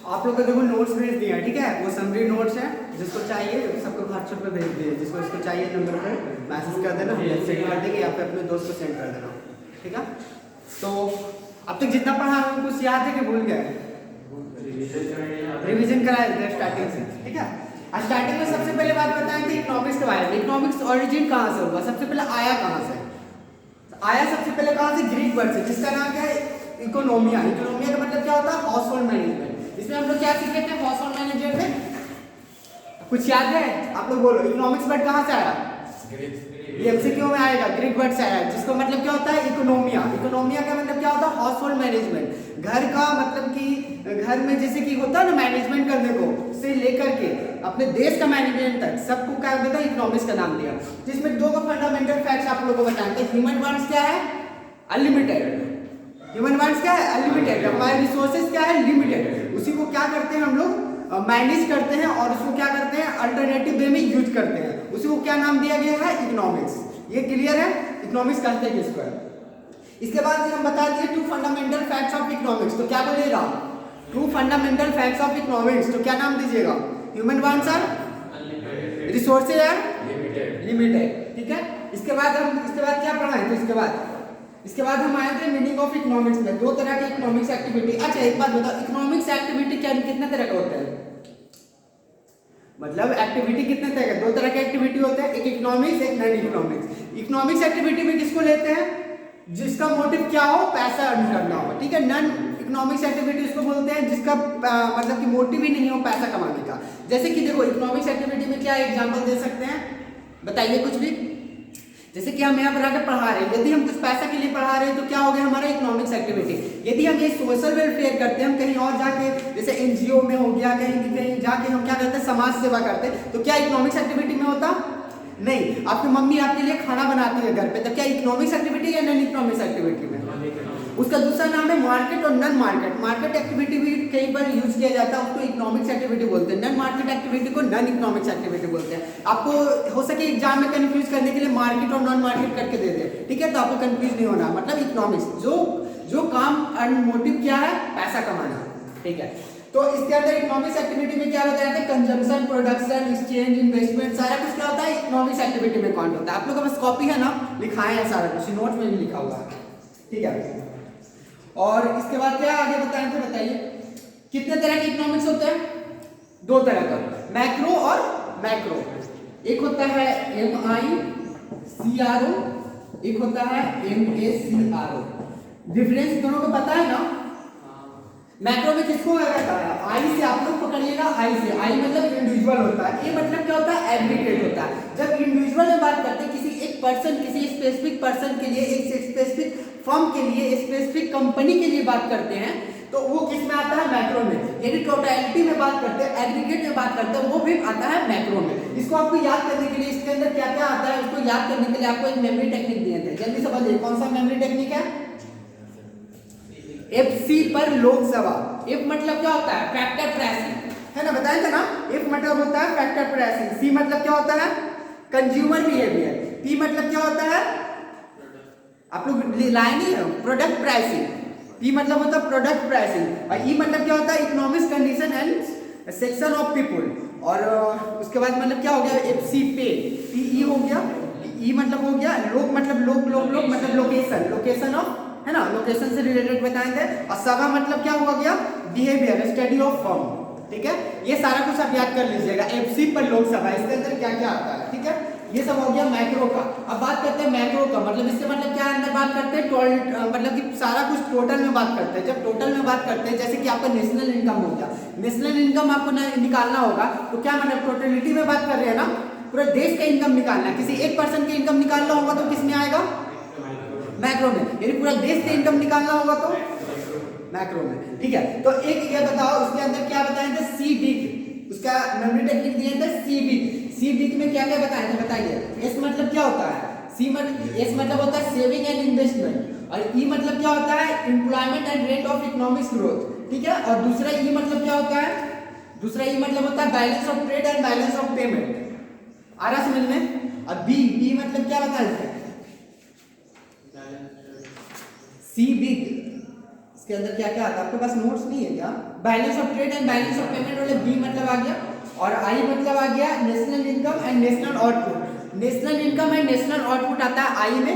आप लोग को देखो नोट्स भेज दिए हैं, ठीक है, वो समरी नोट्स है, जिसको चाहिए सबको व्हाट्सएप पे भेज दिए, जिसको चाहिए नंबर पे मैसेज कर देना, हम सेंड कर देंगे या फिर अपने दोस्त को सेंड कर देना, ठीक है। तो अब तक जितना पढ़ा हमको कुछ याद है कि भूल गए? रिवीजन कराए थे स्टार्टिंग से, ठीक है। आज स्टार्टिंग में सबसे पहले बात बताएं थे इकोनॉमिक्स के बारे में। इकोनॉमिक्स ओरिजिन कहाँ से होगा? सबसे पहले आया कहाँ से? आया सबसे पहले कहाँ से? ग्रीक वर्ड से, जिसका नाम क्या है? इकोनोमिया। इकोनोमिया का मतलब क्या होता है? House hold management. इसमें हम लोग क्या सीखे थे हाउस होल्ड मैनेजमेंट में? कुछ याद है? आप लोग बोलो इकोनॉमिक्स वर्ड कहाँ से आया? ये एमसीक्यू में आएगा, ग्रीक वर्ड से आया, जिसको मतलब क्या होता है? इकोनोमिया। इकोनोमिया का मतलब क्या होता है? House hold management. घर का मतलब कि घर में जैसे कि होता है ना मैनेजमेंट करने को, से लेकर के अपने देश का मैनेजमेंट तक सबको क्या होता है? इकोनॉमिक्स का नाम दिया। जिसमें दो फंडामेंटल फैक्ट्स आप लोगों को बताएंगे। ह्यूमन वांट्स क्या है? अनलिमिटेड। ह्यूमन वांट्स क्या है? अनलिमिटेड। हमारे रिसोर्सेज क्या है? लिमिटेड। उसी को क्या करते हैं हम लोग? मैनेज करते हैं और उसको क्या करते हैं? अल्टरनेटिव वे में यूज करते हैं। उसी को क्या नाम दिया गया है? इकोनॉमिक्स। ये क्लियर है? इकोनॉमिक्स कहते हैं किसको? इसके बाद हम बता दिए two fundamental facts of economics. तो क्या बोलिएगा? Two fundamental facts of economics. तो क्या नाम दीजिएगा? Human wants are resources are limited, ठीक है। इसके बाद क्या पढ़ा है? तो इसके बाद हम आए थे मीनिंग ऑफ इकोनॉमिक्स में। दो तरह के इकोनॉमिक्स एक्टिविटी। अच्छा एक बात बताओ, इकोनॉमिक्स एक्टिविटी क्या कितने तरह का होता है? मतलब एक्टिविटी कितने तरह का? दो तरह के एक्टिविटी होते हैं, एक इकोनॉमिक्स एक नॉन इकोनॉमिक्स। इकोनॉमिक्स एक्टिविटी में किसको लेते हैं? जिसका मोटिव क्या हो? पैसा अर्न करना हो, ठीक है। नॉन इकोनॉमिक्स एक्टिविटी उसको बोलते हैं जिसका मतलब कि मोटिव ही नहीं हो पैसा कमाने का। जैसे कि देखो इकोनॉमिक्स एक्टिविटी में क्या एग्जांपल दे सकते हैं? बताइए कुछ भी। जैसे कि हम यहाँ पर आकर पढ़ा रहे हैं, यदि हम कुछ पैसा के लिए पढ़ा रहे हैं तो क्या हो गया हमारा? Economics activity. यदि हम ये सोशल वेलफेयर करते हैं, हम कहीं और जाके जैसे एनजीओ में हो गया, कहीं जाके हम क्या करते हैं? समाज सेवा करते हैं, तो क्या इकोनॉमिक्स एक्टिविटी में होता? नहीं। आपकी मम्मी आपके लिए खाना बनाती है घर पे, तो क्या इकोनॉमिक्स एक्टिविटी या नॉन इकोनॉमिक्स एक्टिविटी में? उसका दूसरा नाम है मार्केट और नॉन मार्केट। मार्केट एक्टिविटी भी कई बार यूज किया जाता है, उसको इकोनॉमिक्स एक्टिविटी बोलते हैं। नॉन मार्केट एक्टिविटी को नॉन इकोनॉमिक्स एक्टिविटी बोलते हैं। आपको हो सके एग्जाम में कंफ्यूज करने के लिए मार्केट और नॉन मार्केट करके दे दे, ठीक है, तो आपको कंफ्यूज नहीं होना। मतलब इकोनॉमिक्स जो काम अर्न मोटिव क्या है? पैसा कमाना, ठीक है। तो इसके अंदर इकोनॉमिक्स एक्टिविटी में क्या बताया था? कंजम्पशन, प्रोडक्शन, एक्सचेंज, इन्वेस्टमेंट, सारा कुछ क्या होता है? इकोनॉमिक्स एक्टिविटी में काउंट होता है। आप लोगों के पास कॉपी है ना, लिखाए हैं सारा कुछ, नोट में भी लिखा हुआ है, ठीक है। और इसके बाद क्या आगे बताएं तो बताइए कितने तरह के इकोनॉमिक्स होते हैं? दो तरह का, मैक्रो और मैक्रो। एक होता है MICRO, एक होता है MACRO। डिफरेंस दोनों को पता है ना? मैक्रो में किसको लगाता है? आई से आप लोग पकड़िएगा, आई से। आई मतलब इंडिविजुअल होता है, ए मतलब क्या होता है? एग्रीगेट होता है। जब इंडिविजुअल में बात करते हैं किसी एक पर्सन, किसी स्पेसिफिक पर्सन के लिए, एक स्पेसिफिक फर्म के लिए, स्पेसिफिक कंपनी के लिए बात करते हैं, तो वो किस में आता है? मैक्रो में। यदि टोटलिटी में बात करते हैं, एग्रीगेट में बात करते हैं, वो भी आता है मैक्रो में। इसको आपको याद करने के लिए इसके अंदर क्या क्या आता है उसको याद करने के लिए आपको एक मेमोरी टेक्निक दिए थे, जल्दी समझिए। कौन सा मेमोरी टेक्निक है? FC पर लोकसभा। F मतलब क्या होता है? फैक्टर प्रेसिंग, है ना, बताया था ना। F मतलब होता है फैक्टर प्रेसिंग। C मतलब क्या होता है? Consumer behaviour. P मतलब क्या होता है? आप लोग लाइन ही है, प्रोडक्ट प्राइसिंग। P मतलब होता है प्रोडक्ट प्राइसिंग। और E मतलब क्या होता है? Economics condition and section of people. और उसके बाद मतलब क्या हो गया? FC पे। PE हो गया, E मतलब हो गया लोक, मतलब लोक मतलब लोकेशन, लोकेशन ऑफ, है ना, लोकेशन से रिलेटेड बताए थे। और सभा मतलब क्या हुआ गया? बिहेवियर, स्टडी ऑफ फॉर्म, ठीक है। ये सारा कुछ आप याद कर लीजिएगा। FC पर लोकसभा, इसके अंदर क्या क्या आता है, ठीक है। ये सब हो गया मैक्रो का। अब बात करते हैं मैक्रो का, मतलब इससे मतलब क्या अंदर बात करते हैं? मतलब कि सारा कुछ टोटल में बात करते हैं। जब टोटल में बात करते हैं, जैसे कि आपका नेशनल इनकम हो गया, नेशनल इनकम आपको निकालना होगा, तो क्या मतलब टोटलिटी में बात कर रहे हैं ना, पूरे देश का इनकम निकालना है। किसी एक पर्सन की इनकम निकालना होगा तो किस में आएगा? मैक्रो में। यदि पूरा देश का इनकम निकालना होगा तो मैक्रो में, ठीक है। तो एक ये बताओ उसके अंदर क्या बताए थे? CBIC, उसका मेमोरी टेक्निक दिए थे CBIC। CBIC में क्या क्या बताए थे बताइए। S मतलब क्या होता है? S मतलब होता है सेविंग एंड इन्वेस्टमेंट। और E मतलब क्या होता है? Employment and rate of economic growth, ठीक है। और दूसरा E मतलब क्या होता है? दूसरा E मतलब होता है balance of trade and balance of payment. आ रहा समझ में? और B मतलब क्या बताए थे? इसके अंदर क्या क्या आता है, आपके पास नोट्स नहीं है क्या? Balance of trade and balance of payment वाले बी मतलब आ गया, और आई मतलब आ गया national income and national output. National income and national output आता है आई में।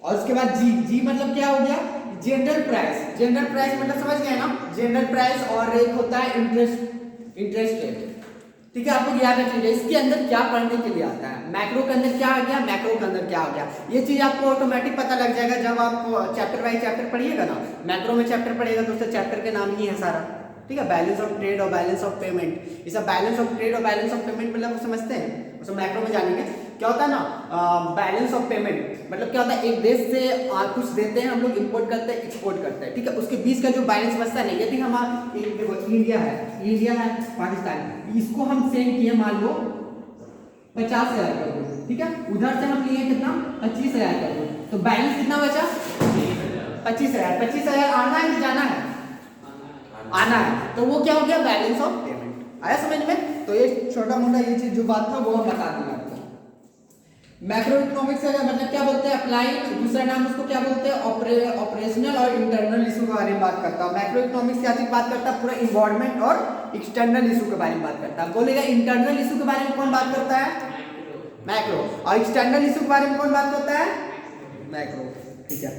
और उसके बाद जी, जी मतलब क्या हो गया? General price. जनरल प्राइस मतलब समझ गए ना, जनरल प्राइस, और एक होता है इंटरेस्ट रेट। ठीक है, आपको याद रखिएगा इसके अंदर क्या पढ़ने के लिए आता है। मैक्रो के अंदर क्या आ गया, मैक्रो के अंदर क्या आ गया, ये चीज आपको ऑटोमेटिक पता लग जाएगा जब आप चैप्टर बाय चैप्टर पढ़िएगा ना। मैक्रो में चैप्टर पढ़िएगा तो उससे चैप्टर के नाम ही है सारा। ठीक है, बैलेंस ऑफ ट्रेड और बैलेंस ऑफ पेमेंट, ये सब बैलेंस ऑफ ट्रेड और बैलेंस ऑफ पेमेंट मतलब समझते हैं, उसमें मैक्रो में जानेंगे। क्या होता है ना बैलेंस ऑफ पेमेंट मतलब क्या होता है, एक देश से कुछ देते हैं हम लोग, इंपोर्ट करते हैं एक्सपोर्ट करते हैं। ठीक है, उसके बीच का जो बैलेंस बचता है, यदि हम इंडिया है पाकिस्तान, इसको हम सेंड किए मान लो 50,000 कर दो। ठीक है, उधर से हम लिए कितना 25,000 कर दो, तो बैलेंस कितना बचा 25,000। 25,000 आना है कि जाना है? आना है, तो वो क्या हो गया बैलेंस ऑफ पेमेंट। आया समझ में? तो ये छोटा मोटा ये चीज जो बात था वो हम बता देंगे आपको। मैक्रो इकोनॉमिक्स का मतलब क्या बोलते हैं, अप्लाइड, दूसरा नाम उसको क्या बोलते हैं ऑपरेशनल और इंटरनल इशू के बारे में बात करता है। मैक्रो इकोनॉमिक्स क्या चीज बात करता है, पूरा इन्वायरमेंट और एक्सटर्नल इशू के बारे में बात करता है। बोलेगा इंटरनल इशू के बारे में कौन बात करता है? मैक्रो। और एक्सटर्नल इशू के बारे में कौन बात करता है? मैक्रो। ठीक है,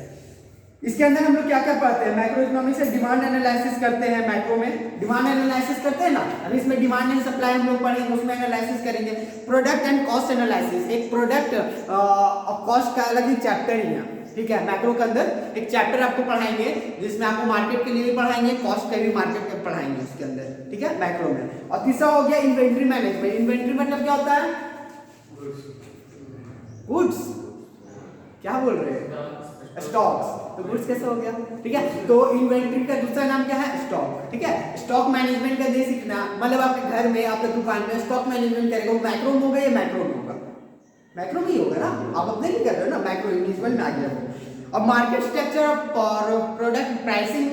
इसके अंदर हम लोग क्या क्या पढ़ते हैं मैक्रो इकोनॉमिक्स से? डिमांड एनालिसिस करते हैं मैक्रो में, डिमांड एनालिसिस करते हैं ना। अभी इसमें डिमांड एंड सप्लाई हम लोग पढ़ेंगे, उसमें एनालिसिस करेंगे। प्रोडक्ट एंड कॉस्ट एनालिसिस, एक प्रोडक्ट और कॉस्ट का अलग ही चैप्टर ही है। ठीक है, मैक्रो के अंदर एक चैप्टर आपको पढ़ाएंगे जिसमें आपको मार्केट के लिए भी पढ़ाएंगे, कॉस्ट के भी मार्केट के पढ़ाएंगे उसके अंदर। ठीक है, मैक्रो में। और तीसरा हो गया इन्वेंट्री मैनेजमेंट। इन्वेंट्री मतलब क्या होता है? गुड्स। क्या बोल रहे हैं? स्टॉक्स। तो गुड्स कैसे हो गया? ठीक है, तो इन्वेंट्री का दूसरा नाम क्या है? स्टॉक। ठीक है, स्टॉक मैनेजमेंट का दे सीखना, मतलब आपके घर में आपके दुकान में स्टॉक मैनेजमेंट करेगा, वो मैक्रो में होगा या मैक्रो में होगा? मैक्रो में ही होगा ना, आप अपने नहीं कर रहे हो ना, मैक्रो इंडिविजुअल में आ गया वो। अब मार्केट स्ट्रक्चर और प्रोडक्ट प्राइसिंग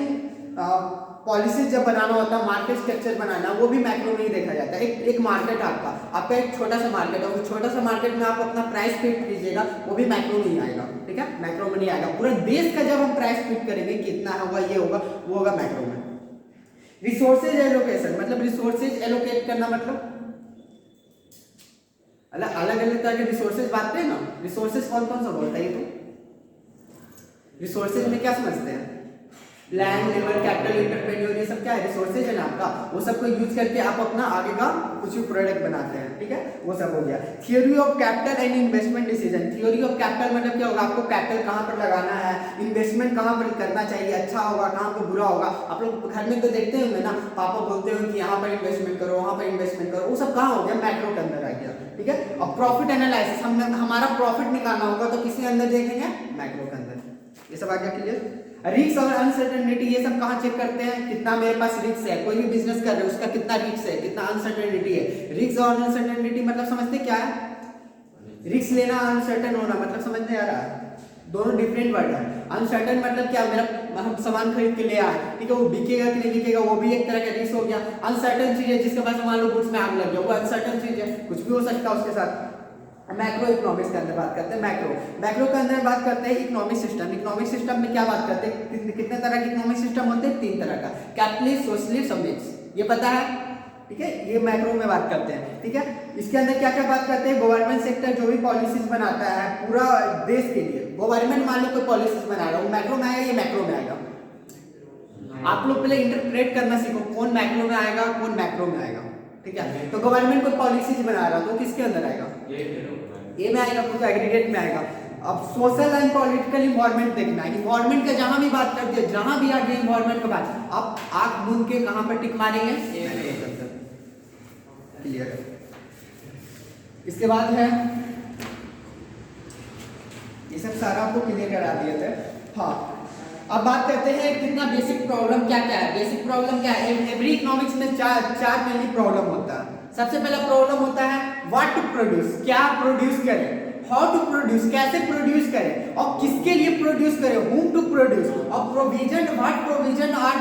पॉलिसीज जब बनाना होता है, मार्केट स्ट्रक्चर बनाना, वो भी मैक्रो में ही देखा जाता है। एक मार्केट आपका एक छोटा सा मार्केट है, उस छोटा सा मार्केट में आप अपना प्राइस फिट कीजिएगा, वो भी मैक्रो में ही आएगा। ठीक है, मैक्रो में नहीं आएगा। पूरा देश का जब हम प्राइस फिट करेंगे कितना होगा, ये होगा, वो होगा मैक्रो में। रिसोर्सेज एलोकेशन मतलब रिसोर्सेज एलोकेट करना, मतलब अलग अलग तरह के रिसोर्सेज बांटते हैं ना। रिसोर्सेज कौन कौन सा बोलता है ये? तो रिसोर्सेज में क्या समझते हैं? लैंड, लेबर, कैपिटल, एंटरप्रेन्योर, ये सब क्या है? रिसोर्सेज है ना आपका, वो सबको यूज करके आप अपना आगे का कुछ भी प्रोडक्ट बनाते हैं। ठीक है, वो सब हो गया। Theory of capital and investment decision. Theory of capital मतलब क्या होगा, आपको कैपिटल कहाँ पर लगाना है, इन्वेस्टमेंट कहाँ पर करना चाहिए, अच्छा होगा, कहाँ पर बुरा होगा। आप लोग घर में तो देखते होंगे ना, पापा बोलते हो कि यहाँ पर इन्वेस्टमेंट करो, वहाँ पर इन्वेस्टमेंट करो, वो सब कहाँ हो गया? मैक्रो के अंदर आ गया। ठीक है, और प्रॉफिट एनालिसिस, हमारा प्रॉफिट निकालना होगा तो किसी अंदर देखेंगे? मैक्रो के अंदर। ये सब आ गया क्लियर। रिस्क और अनसर्टेनिटी, ये सब कहाँ चेक करते हैं? कितना मेरे पास रिस्क है, कोई भी बिजनेस कर रहे हो उसका कितना रिस्क है, कितना अनसर्टेनिटी है। रिस्क और अनसर्टेनिटी मतलब समझते क्या है? रिस्क लेना, अनसर्टेन होना, मतलब समझ में आ रहा है? दोनों डिफरेंट वर्ड है। अनसर्टेन मतलब क्या, मेरा हम सामान खरीद के ले आए, ठीक है, वो बिकेगा कि नहीं बिकेगा, वो भी एक तरह का रिस्क हो गया। अनसर्टेन चीज है, जिसके पास मान लो गुड्स में आग लग गया, वो अनसर्टेन चीज है, कुछ भी हो सकता है उसके साथ। मैक्रो इकोनॉमिक्स के अंदर बात करते हैं। मैक्रो के अंदर बात करते हैं इकोनॉमिक सिस्टम। इकोनॉमिक सिस्टम में क्या बात करते हैं? कितने तरह के इकोनॉमिक सिस्टम होते हैं? 3 तरह का, कैपिटलिस्ट, सोशलिस्ट और मिक्स। ये पता है? ठीक है, ये मैक्रो में बात करते हैं। ठीक है, इसके अंदर क्या क्या बात करते हैं? गवर्नमेंट सेक्टर जो भी पॉलिसीज बनाता है पूरा देश के लिए, गवर्नमेंट मान लो कोई पॉलिसीज बना रहा है, वो मैक्रो में आएगा, ये मैक्रो में आएगा। आप लोग पहले इंटरप्रेट करना सीखो, कौन मैक्रो में आएगा, कौन मैक्रो में आएगा। ठीक है, तो गवर्नमेंट कोई पॉलिसीज बना रहा है तो किसके अंदर आएगा? ये में आएगा, कुछ एग्रीगेट में आएगा। अब सोशल एंड पॉलिटिकल इन्वायरमेंट देखना है। इन्वायरमेंट का जहां भी बात करते हैं, जहां भी आ गई इन्वायरमेंट का बात, आप आंख मूंद के कहां पर टिक मारेंगे? क्लियर है। इसके बाद है, ये सब सारा आपको क्लियर करा दिए थे। हाँ, अब बात करते हैं कितना बेसिक प्रॉब्लम क्या क्या है। बेसिक प्रॉब्लम क्या है? एवरी इकोनॉमिक्स में चार मेनली प्रॉब्लम होता है। सबसे पहला प्रॉब्लम होता है व्हाट टू प्रोड्यूस, क्या प्रोड्यूस करें, हाउ टू प्रोड्यूस, कैसे प्रोड्यूस करें, और किसके लिए प्रोड्यूस करें, whom टू प्रोड्यूस, और provision, what provision are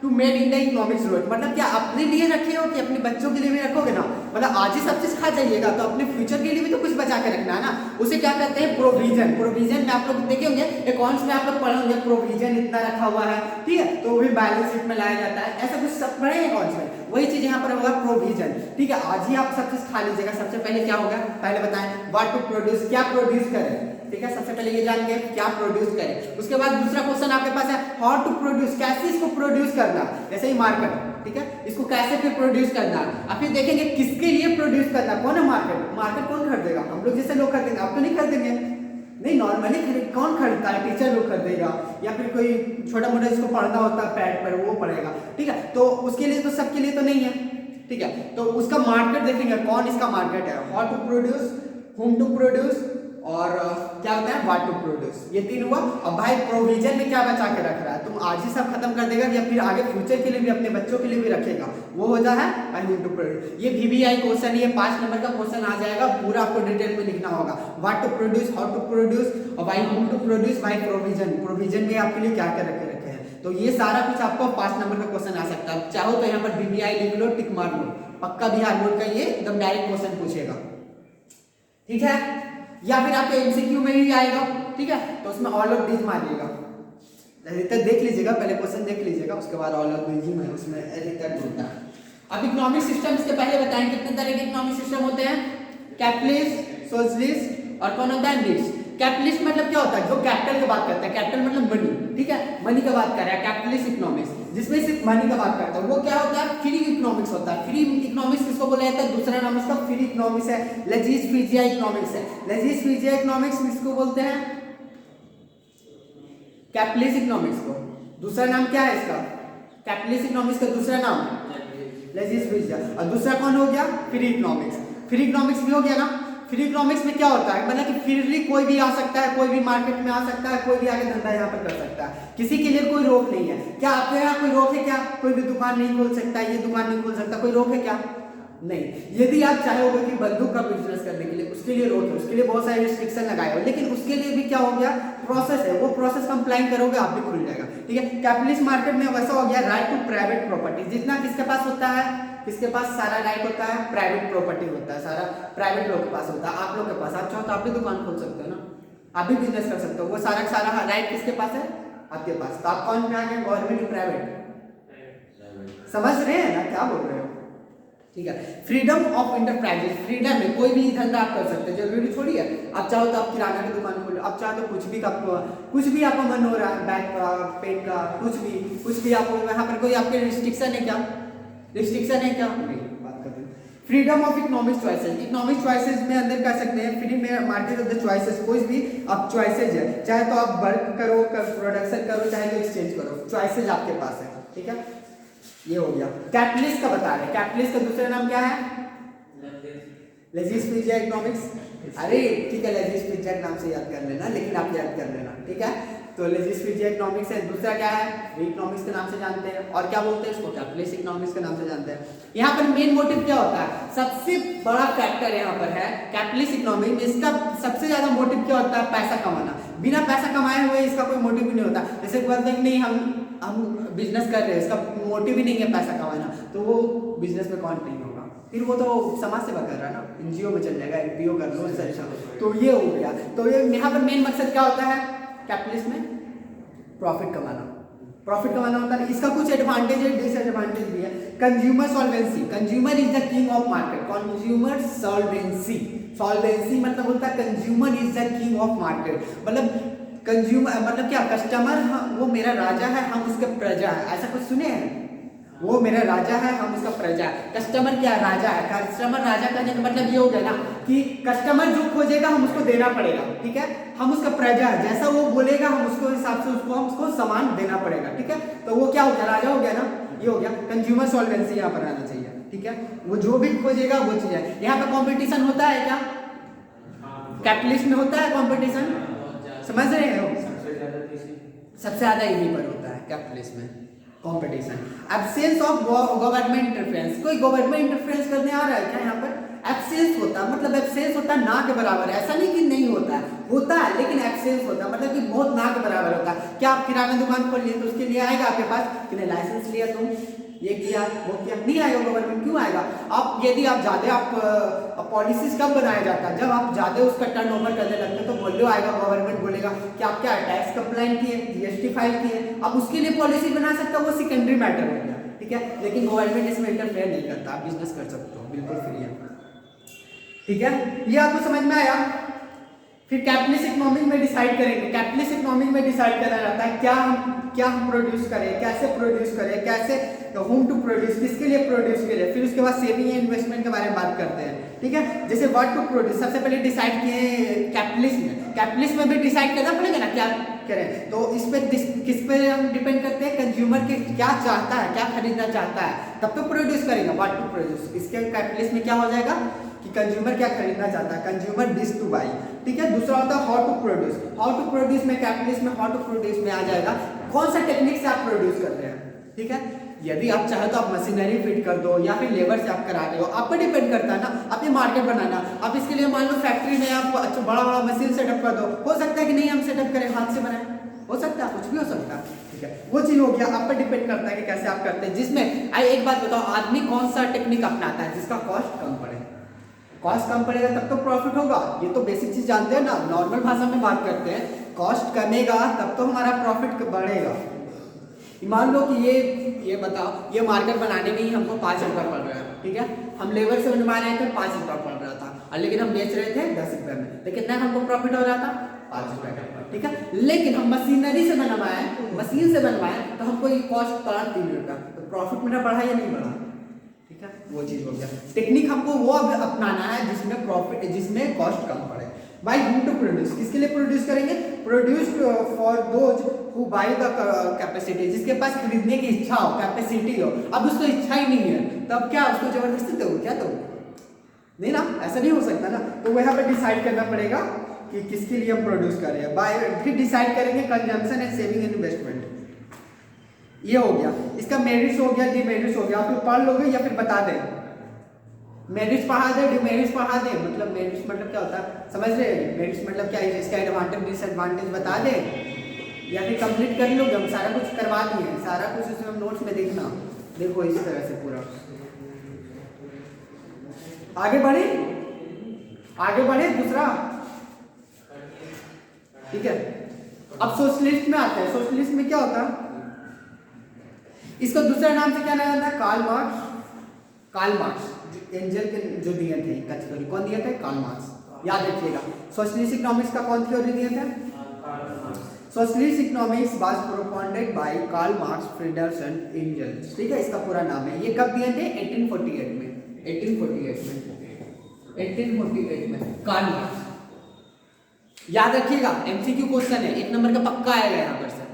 to made in the economics growth. मतलब क्या अपने लिए रखे हो कि अपने बच्चों के लिए भी रखोगे ना, मतलब आज ही सब चीज खा जाइएगा तो अपने फ्यूचर के लिए भी तो कुछ बचा के रखना है ना। उसे क्या कहते हैं, प्रोविजन। प्रोविजन में आप लोग देखे होंगे अकाउंट्स में, आप लोग पढ़े होंगे प्रोविजन इतना रखा हुआ है, ठीक है, तो वो भी बैलेंस शीट में लाया जाता है, ऐसा कुछ सब पढ़े हैं अकाउंट्स में, वही चीज यहाँ पर होगा प्रोविजन, ठीक है। आज ही आप सब चीज खा लीजिएगा। सबसे पहले क्या होगा, पहले बताएं व्हाट टू प्रोड्यूस, क्या प्रोड्यूस करें, ठीक है, सबसे पहले ये जान गए क्या प्रोड्यूस करें। उसके बाद दूसरा क्वेश्चन आपके पास है हाउ टू प्रोड्यूस, कैसे इसको प्रोड्यूस करना, जैसे ही मार्केट, ठीक है, इसको कैसे फिर प्रोड्यूस करना, आप फिर देखेंगे किसके लिए प्रोड्यूस करना, कौन है मार्केट, मार्केट कौन खरीदेगा, हम लोग जैसे लोग खरीदेंगे, आप तो नहीं खरीदेंगे, नहीं नॉर्मली कौन खरीदता है, टीचर लोग खरीदेगा या फिर कोई छोटा मोटा जिसको पढ़ना होता है पैड पर वो पढ़ेगा, ठीक है, तो उसके लिए तो सबके लिए तो नहीं है, ठीक है, तो उसका मार्केट देखेंगे कौन इसका मार्केट है, how to produce, whom to produce और क्या होता है व्हाट टू प्रोड्यूस, ये तीन हुआ। अब भाई प्रोविजन में क्या बचा के रख रहा है, तुम आज ही सब खत्म कर देगा या फिर आगे फ्यूचर के लिए भी अपने बच्चों के लिए भी रखेगा, वो होता है आई नीड टू प्रोड्यूस। ये VBI क्वेश्चन, ये 5 नंबर का क्वेश्चन आ जाएगा, पूरा आपको डिटेल में लिखना होगा, what to produce, how to produce और भाई होम टू प्रोड्यूस, भाई प्रोविजन, प्रोविजन में आपके लिए क्या क्या रखे हैं, तो ये सारा कुछ आपको 5 नंबर का क्वेश्चन आ सकता है। चाहो तो यहाँ पर VBI लिख लो, टिक मार लो, पक्का बिहार बोर्ड का ये एकदम डायरेक्ट क्वेश्चन पूछेगा, ठीक है, या फिर आपके MCQ में ही आएगा, ठीक है, तो उसमें ऑल ऑफ दीज मारिएगा, अधिकतर देख लीजिएगा, पहले क्वेश्चन देख लीजिएगा, उसके बाद ऑल ऑफ दीज में उसमें अधिकतर ढूंढना है। अब इकोनॉमिक सिस्टम इसके पहले बताएं कितने तरह के इकोनॉमिक सिस्टम होते हैं, कैपिटलिस्ट, सोशलिस्ट और कौन होता है मिक्स। कैपिटलिस्ट मतलब क्या होता है, जो कैपिटल की बात करता है, कैपिटल मतलब मनी, ठीक है, मनी का बात कर रहा है, कैपिटलिस्ट इकोनॉमिक्स जिसमें सिर्फ मनी का बात करता है, वो क्या होता है, फ्री इकोनॉमिक्स होता है। फ्री इकोनॉमिक्स किसको बोला जाता है, दूसरा नाम उसका फ्री इकोनॉमिक्स है, लजीज फ्रीजिया इकोनॉमिक्स है। लजीज फ्रीजिया इकोनॉमिक्स किसको बोलते हैं, कैपिटलिस्ट इकोनॉमिक्स को। दूसरा नाम क्या है इसका, कैपिटलिस्ट इकोनॉमिक्स का दूसरा नाम लजीज फ्रीजिया, और दूसरा कौन हो गया, फ्री इकोनॉमिक्स। फ्री इकोनॉमिक्स भी हो गया ना। फ्री इकोनॉमिक्स में क्या होता है, मतलब कि फ्रीली कोई भी आ सकता है, कोई भी मार्केट में आ सकता है, कोई भी आगे धंधा यहाँ पर कर सकता है, किसी के लिए कोई रोक नहीं है। क्या आपके यहाँ कोई रोक है क्या, कोई भी दुकान नहीं खोल सकता, ये दुकान नहीं खोल सकता, कोई रोक है क्या, नहीं। यदि आप चाहोगे कि बंदूक का बिजनेस करने के लिए, उसके लिए रोक है, उसके लिए बहुत सारे रिस्ट्रिक्शन लगाए हो, लेकिन उसके लिए भी क्या हो गया, प्रोसेस है, वो प्रोसेस कंप्लाइन करोगे आप भी खुल जाएगा, ठीक है। कैपिटलिस्ट मार्केट में वैसा हो गया राइट टू प्राइवेट प्रॉपर्टी, जितना किसके पास होता है, किसके पास सारा राइट होता है, प्राइवेट प्रॉपर्टी होता है, सारा प्राइवेट लोग के पास होता है। आप लोग के पास, आप चाहो तो आप भी दुकान खोल सकते हो ना, आप भी बिजनेस कर सकते हो, वो सारा सारा राइट किसके पास है, आपके पास। तो आप कौन में आ गए, गवर्नमेंट प्राइवेट, समझ रहे हैं ना क्या बोल रहे हो, ठीक है। फ्रीडम ऑफ इंटरप्राइजेस, फ्रीडम है, कोई भी धंधा आप कर सकते हैं, जरूरी थोड़ी है आप चाहो तो आप किराना की दुकान खोलो, आप चाहो तो कुछ भी आपका मन हो रहा है, बैग का, पेन का, कुछ भी आपको, यहाँ पर कोई आपके रिस्ट्रिक्शन है क्या, रिस्ट्रिक्शन है क्या, नहीं। बात करते हैं freedom of economic choices. Economic choices में अंदर कह सकते हैं फ्री में मार्केट ऑफ द चॉइसेस, कोई भी आप चॉइसेस है, चाहे तो आप वर्क करो, प्रोडक्शन करो, चाहे तो एक्सचेंज करो, चॉइसेस आपके पास है, ठीक है। ये हो गया कैपिटलिस्ट का बता रहे। कैपिटलिस्ट का दूसरा नाम क्या है, लजीज फ्रीजिया इकोनॉमिक्स। अरे ठीक है, लजीज फ्रीजिया के नाम से याद कर लेना, लेकिन आप याद कर लेना, ठीक है। तो लजीज फ्रीजिया इकोनॉमिक्स है। दूसरा क्या है, इकोनॉमिक्स के नाम से जानते हैं, और क्या बोलते हैं इसको, कैपिटलिस्ट इकोनॉमिक्स के नाम से जानते हैं। यहाँ पर मेन मोटिव क्या होता है, सबसे बड़ा फैक्टर यहाँ पर है कैपिटलिस्ट इकोनॉमी में, इसका सबसे ज्यादा मोटिव क्या होता है, पैसा कमाना। बिना पैसा कमाए हुए इसका कोई मोटिव भी नहीं होता। जैसे बोलते हैं नहीं हम बिजनेस कर रहे हैं, इसका मोटिव ही नहीं है पैसा कमाना, तो वो बिजनेस में कौन नहीं होगा, फिर वो तो समाज सेवा कर रहा है ना, NGO में चल जाएगा, NPO कर लो, तो ये हो गया। तो ये यहाँ पर मेन मकसद क्या होता है कैपिटलिस्ट में, प्रॉफिट कमाना, प्रॉफिट कमाना होता है। इसका कुछ एडवांटेज है, डिसएडवांटेज भी है। Consumer solvency, consumer is the king of market, consumer solvency, solvency मतलब होता है consumer is the king of market, मतलब कंज्यूमर मतलब क्या, कस्टमर वो मेरा राजा है, हम उसके प्रजा है, ऐसा कुछ सुने हैं, वो मेरा राजा है, हम उसका प्रजा है। कस्टमर क्या राजा है, कस्टमर राजा करने का मतलब ये हो गया ना कि कस्टमर जो खोजेगा हम उसको देना पड़ेगा, ठीक है। हम उसका प्रजा है, जैसा वो बोलेगा हम उसको हिसाब से उसको सामान देना पड़ेगा, ठीक है। तो वो क्या हो गया, राजा हो गया ना, ये हो गया कंज्यूमर सॉल्वेंसी, यहाँ पर आना चाहिए, ठीक है। वो जो भी खोजेगा वो चीज है। यहाँ पे कंपटीशन होता है क्या, कैपिटलिस्ट में होता है कंपटीशन, समझ रहे हो, सबसे ज्यादा यहीं पर होता है कैपिटलिस्ट में competition. Absence of government interference, कोई गवर्नमेंट इंटरफेरेंस करने आ रहा है क्या, यहाँ पर एब्सेंस होता है, मतलब एब्सेंस होता है ना के बराबर है, ऐसा नहीं कि नहीं होता है, लेकिन एब्सेंस होता है मतलब कि बहुत ना के बराबर होता है। क्या आप किराना दुकान खोल लिए तो उसके लिए आएगा आपके पास कि नहीं लाइसेंस लिया तुम, ये किया वो किया, नहीं आएगा गवर्नमेंट। क्यों आएगा? आप यदि आप ज़्यादा आप पॉलिसीज कब बनाया जाता है? जब आप ज़्यादा उसका टर्न ओवर करने लगते हैं तो वैल्यू आएगा, गवर्नमेंट बोलेगा कि आप क्या टैक्स कंप्लाइन किए, जीएसटी फाइल किए, आप उसके लिए पॉलिसी बना सकते हो, वो सेकेंडरी मैटर हो गया, ठीक है। लेकिन गवर्नमेंट इसमें इंटरफेयर नहीं करता, आप बिजनेस कर सकते हो, बिल्कुल फ्री है, ठीक है। ये आपको समझ में आया? फिर कैपिटलिस्ट इकोनॉमी में डिसाइड करेंगे। कैपिटलिस्ट इकोनॉमी में डिसाइड करा जाता है क्या हम प्रोड्यूस करें, कैसे प्रोड्यूस करें, कैसे होम टू प्रोड्यूस, किसके लिए प्रोड्यूस करें। फिर उसके बाद सेविंग एंड इन्वेस्टमेंट के बारे में बात करते हैं, ठीक है। जैसे व्हाट टू प्रोड्यूस सबसे पहले डिसाइड किए कैपिटलिस्ट में। कैपिटलिस्ट में भी डिसाइड करना पड़ेगा ना क्या करें, तो इस पे किस पे हम डिपेंड करते हैं, कंज्यूमर के क्या चाहता है, क्या खरीदना चाहता है, तब तो प्रोड्यूस करेंगे व्हाट टू प्रोड्यूस। इसके कैपिटलिस्ट में क्या हो जाएगा कि कंज्यूमर क्या खरीदना चाहता है, कंज्यूमर डिश टू बाई, ठीक है। दूसरा होता है how to produce. How to produce में कैपिटलिस्ट में हाउ टू प्रोड्यूस में आ जाएगा कौन सा टेक्निक से आप प्रोड्यूस कर रहे हैं, ठीक है। यदि आप चाहे तो आप मशीनरी फिट कर दो या फिर लेबर से आप करा रहे हो, आप पर डिपेंड करता है ना। आप ये मार्केट बनाना, आप इसके लिए मान लो फैक्ट्री में आप अच्छा बड़ा बड़ा मशीन सेटअप कर दो, हो सकता है कि नहीं हम सेटअप करें, हाथ से बनाए, हो सकता है, कुछ भी हो सकता है, ठीक है। वो चीज हो गया, आप पर डिपेंड करता है कि कैसे आप करते हैं। जिसमें एक बात बताओ, आदमी कौन सा टेक्निक अपनाता है जिसका कॉस्ट कम पड़े। कॉस्ट कम पड़ेगा तब तो प्रॉफिट होगा, ये तो बेसिक चीज जानते हैं ना, नॉर्मल भाषा में बात करते हैं। कॉस्ट कमेगा तब तो हमारा प्रॉफिट बढ़ेगा। मान लो कि ये बताओ, ये मार्केट बनाने में ही हमको 5 रुपये पड़ रहा है, ठीक है। हम लेबर से बनवा रहे थे 5 रुपये पड़ रहा था, और लेकिन हम बेच रहे थे 10 रुपये में, तो कितना हमको प्रॉफिट हो रहा था? 5 रुपये का, ठीक है। लेकिन हम मशीनरी से बनवाए, मशीन से बनवाए तो हमको ये कॉस्ट पड़ा 3 रुपये, तो प्रॉफिट मेरा बढ़ा या नहीं बढ़ा, ठीक है। वो चीज हो गया। टेक्निक हमको वो अब अपनाना है जिसमें प्रॉफिट, जिसमें कॉस्ट कम पड़े। बाय हूम टू प्रोड्यूस, किसके लिए प्रोड्यूस करेंगे? Produce for those who by the capacity, जिसके पास खरीदने की इच्छा हो, कैपेसिटी हो। अब उसको इच्छा ही नहीं है, तब क्या उसको जबरदस्ती दो क्या दो? नहीं ना, ऐसा नहीं हो सकता ना। तो वहाँ पे डिसाइड करना पड़ेगा कि किसके लिए हम प्रोड्यूस कर रहे हैं। बाय फिर डिसाइड करेंगे consumption and saving and investment. ये हो गया, इसका मेरिट्स हो गया, डिमेरिट्स हो गया। आप पढ़ लोगे या फिर बता दें? मेरिट्स पढ़ा दे, डिमेरिट्स पढ़ा दे, मतलब मेरिट्स मतलब क्या होता है समझ रहे हैं? मेरिट्स मतलब क्या है, इसका एडवांटेज डिसएडवांटेज बता दे, या फिर कंप्लीट कर लोगे। हम सारा कुछ करवा दिए, सारा कुछ इसमें नोट्स में देखना, देखो इस तरह से पूरा। आगे बढ़े, आगे बढ़े दूसरा, ठीक है। अब सोशलिस्ट में आते हैं। सोशलिस्ट में क्या होता है? इसको दूसरे नाम से क्या नाम जाता है? Karl Marx. Karl Marx Engel के जो दिए थे कैटेगरी, कौन दिए थे? Karl Marx. याद रखिएगा। सोशलिस्ट इकोनॉमिक्स का कौन थ्योरी दिए थे? Socialist economics was propounded by Karl Marx, Friedrich and Engels, ठीक है। इसका पूरा नाम है। ये कब दिए थे? 1848 में, 1848 में कार्ल मार्क्स। याद रखिएगा, एमसीक्यू क्वेश्चन है, 1 नंबर का पक्का आएगा यहाँ पर से।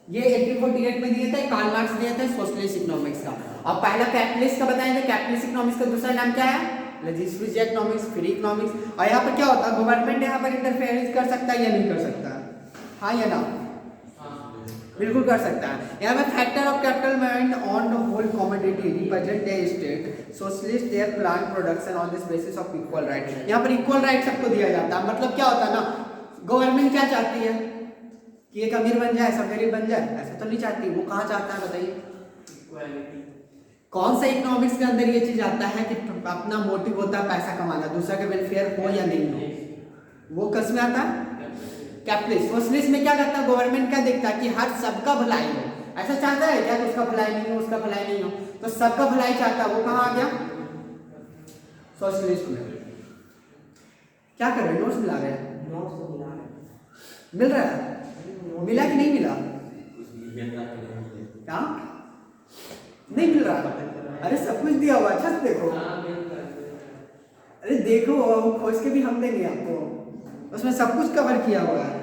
ये 1848 में दिए थे, कार्ल मार्क्स दिए थे सोशलिस्ट इकोनॉमिक्स का। अब पहला कैपिटलिस्ट का बताएंगे, कैपिटलिस्ट इकोनॉमिक्स का दूसरा नाम क्या है? Legislative economics, free economics. और यहाँ पर क्या होता है? गवर्नमेंट यहाँ पर इंटरफेरेंस कर सकता है या नहीं कर सकता? हाँ या ना? बिल्कुल कर सकता है। यहाँ पे factor of capital mind on the whole commodity represent the state socialist their plan production on this basis of equal right. यहाँ पर इक्वल राइट सबको दिया जाता है। मतलब क्या होता है ना, गवर्नमेंट क्या चाहती है कि एक अमीर बन जाए सब गरीब बन जाए, ऐसा तो नहीं चाहती। वो कहाँ चाहता है बताइए? कौन सा इकोनॉमिक्स के अंदर ये चीज आता है कि अपना मोटिव होता है पैसा कमाना, दूसरा का वेलफेयर हो या नहीं हो, वो किस में आता है? कैपिटलिस्ट। सोशलिस्ट में क्या करता है? गवर्नमेंट क्या देखता है कि हर सबका भलाई हो। ऐसा चाहता है क्या कि उसका भलाई नहीं हो, उसका भलाई नहीं हो, तो सबका भलाई चाहता है। वो कहाँ आ गया? सोशलिस्ट में। क्या कर रहे हैं? नोट्स मिला रहे हैं? मिल रहा है? मिला कि नहीं मिला? क्या नहीं मिल रहा? अरे सब कुछ दिया हुआ, अच्छा से देखो। अरे देखो, खोज के भी हम देंगे आपको, उसमें सब कुछ कवर किया हुआ है।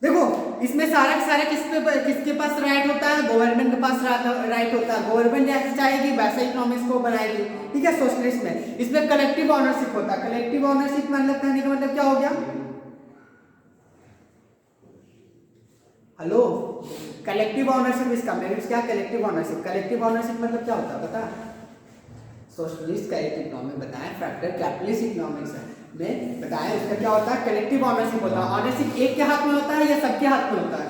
देखो इसमें सारा सारा किसके पास राइट होता है? गवर्नमेंट के पास राइट होता है। गवर्नमेंट जैसे चाहेगी वैसा इकोनॉमिक्स को बनाएगी, ठीक है। सोशलिस्ट में इसमें कलेक्टिव ऑनरशिप होता है। कलेक्टिव ऑनरशिप मतलब कहने का मतलब क्या हो गया? हेलो, कलेक्टिव ऑनरशिप इसका मेरिट्स क्या? Collective ownership. कलेक्टिव ऑनरशिप मतलब क्या होता है पता है? सोशलिस्ट का एक इकोनॉमिक बताया, फैक्टर कैपिटलिस्ट इकोनॉमिक्स में बताया, उसका क्या होता है? कलेक्टिव ऑनरशिप होता है। ऑनरशिप एक के हाथ में होता है या सबके हाथ में होता है?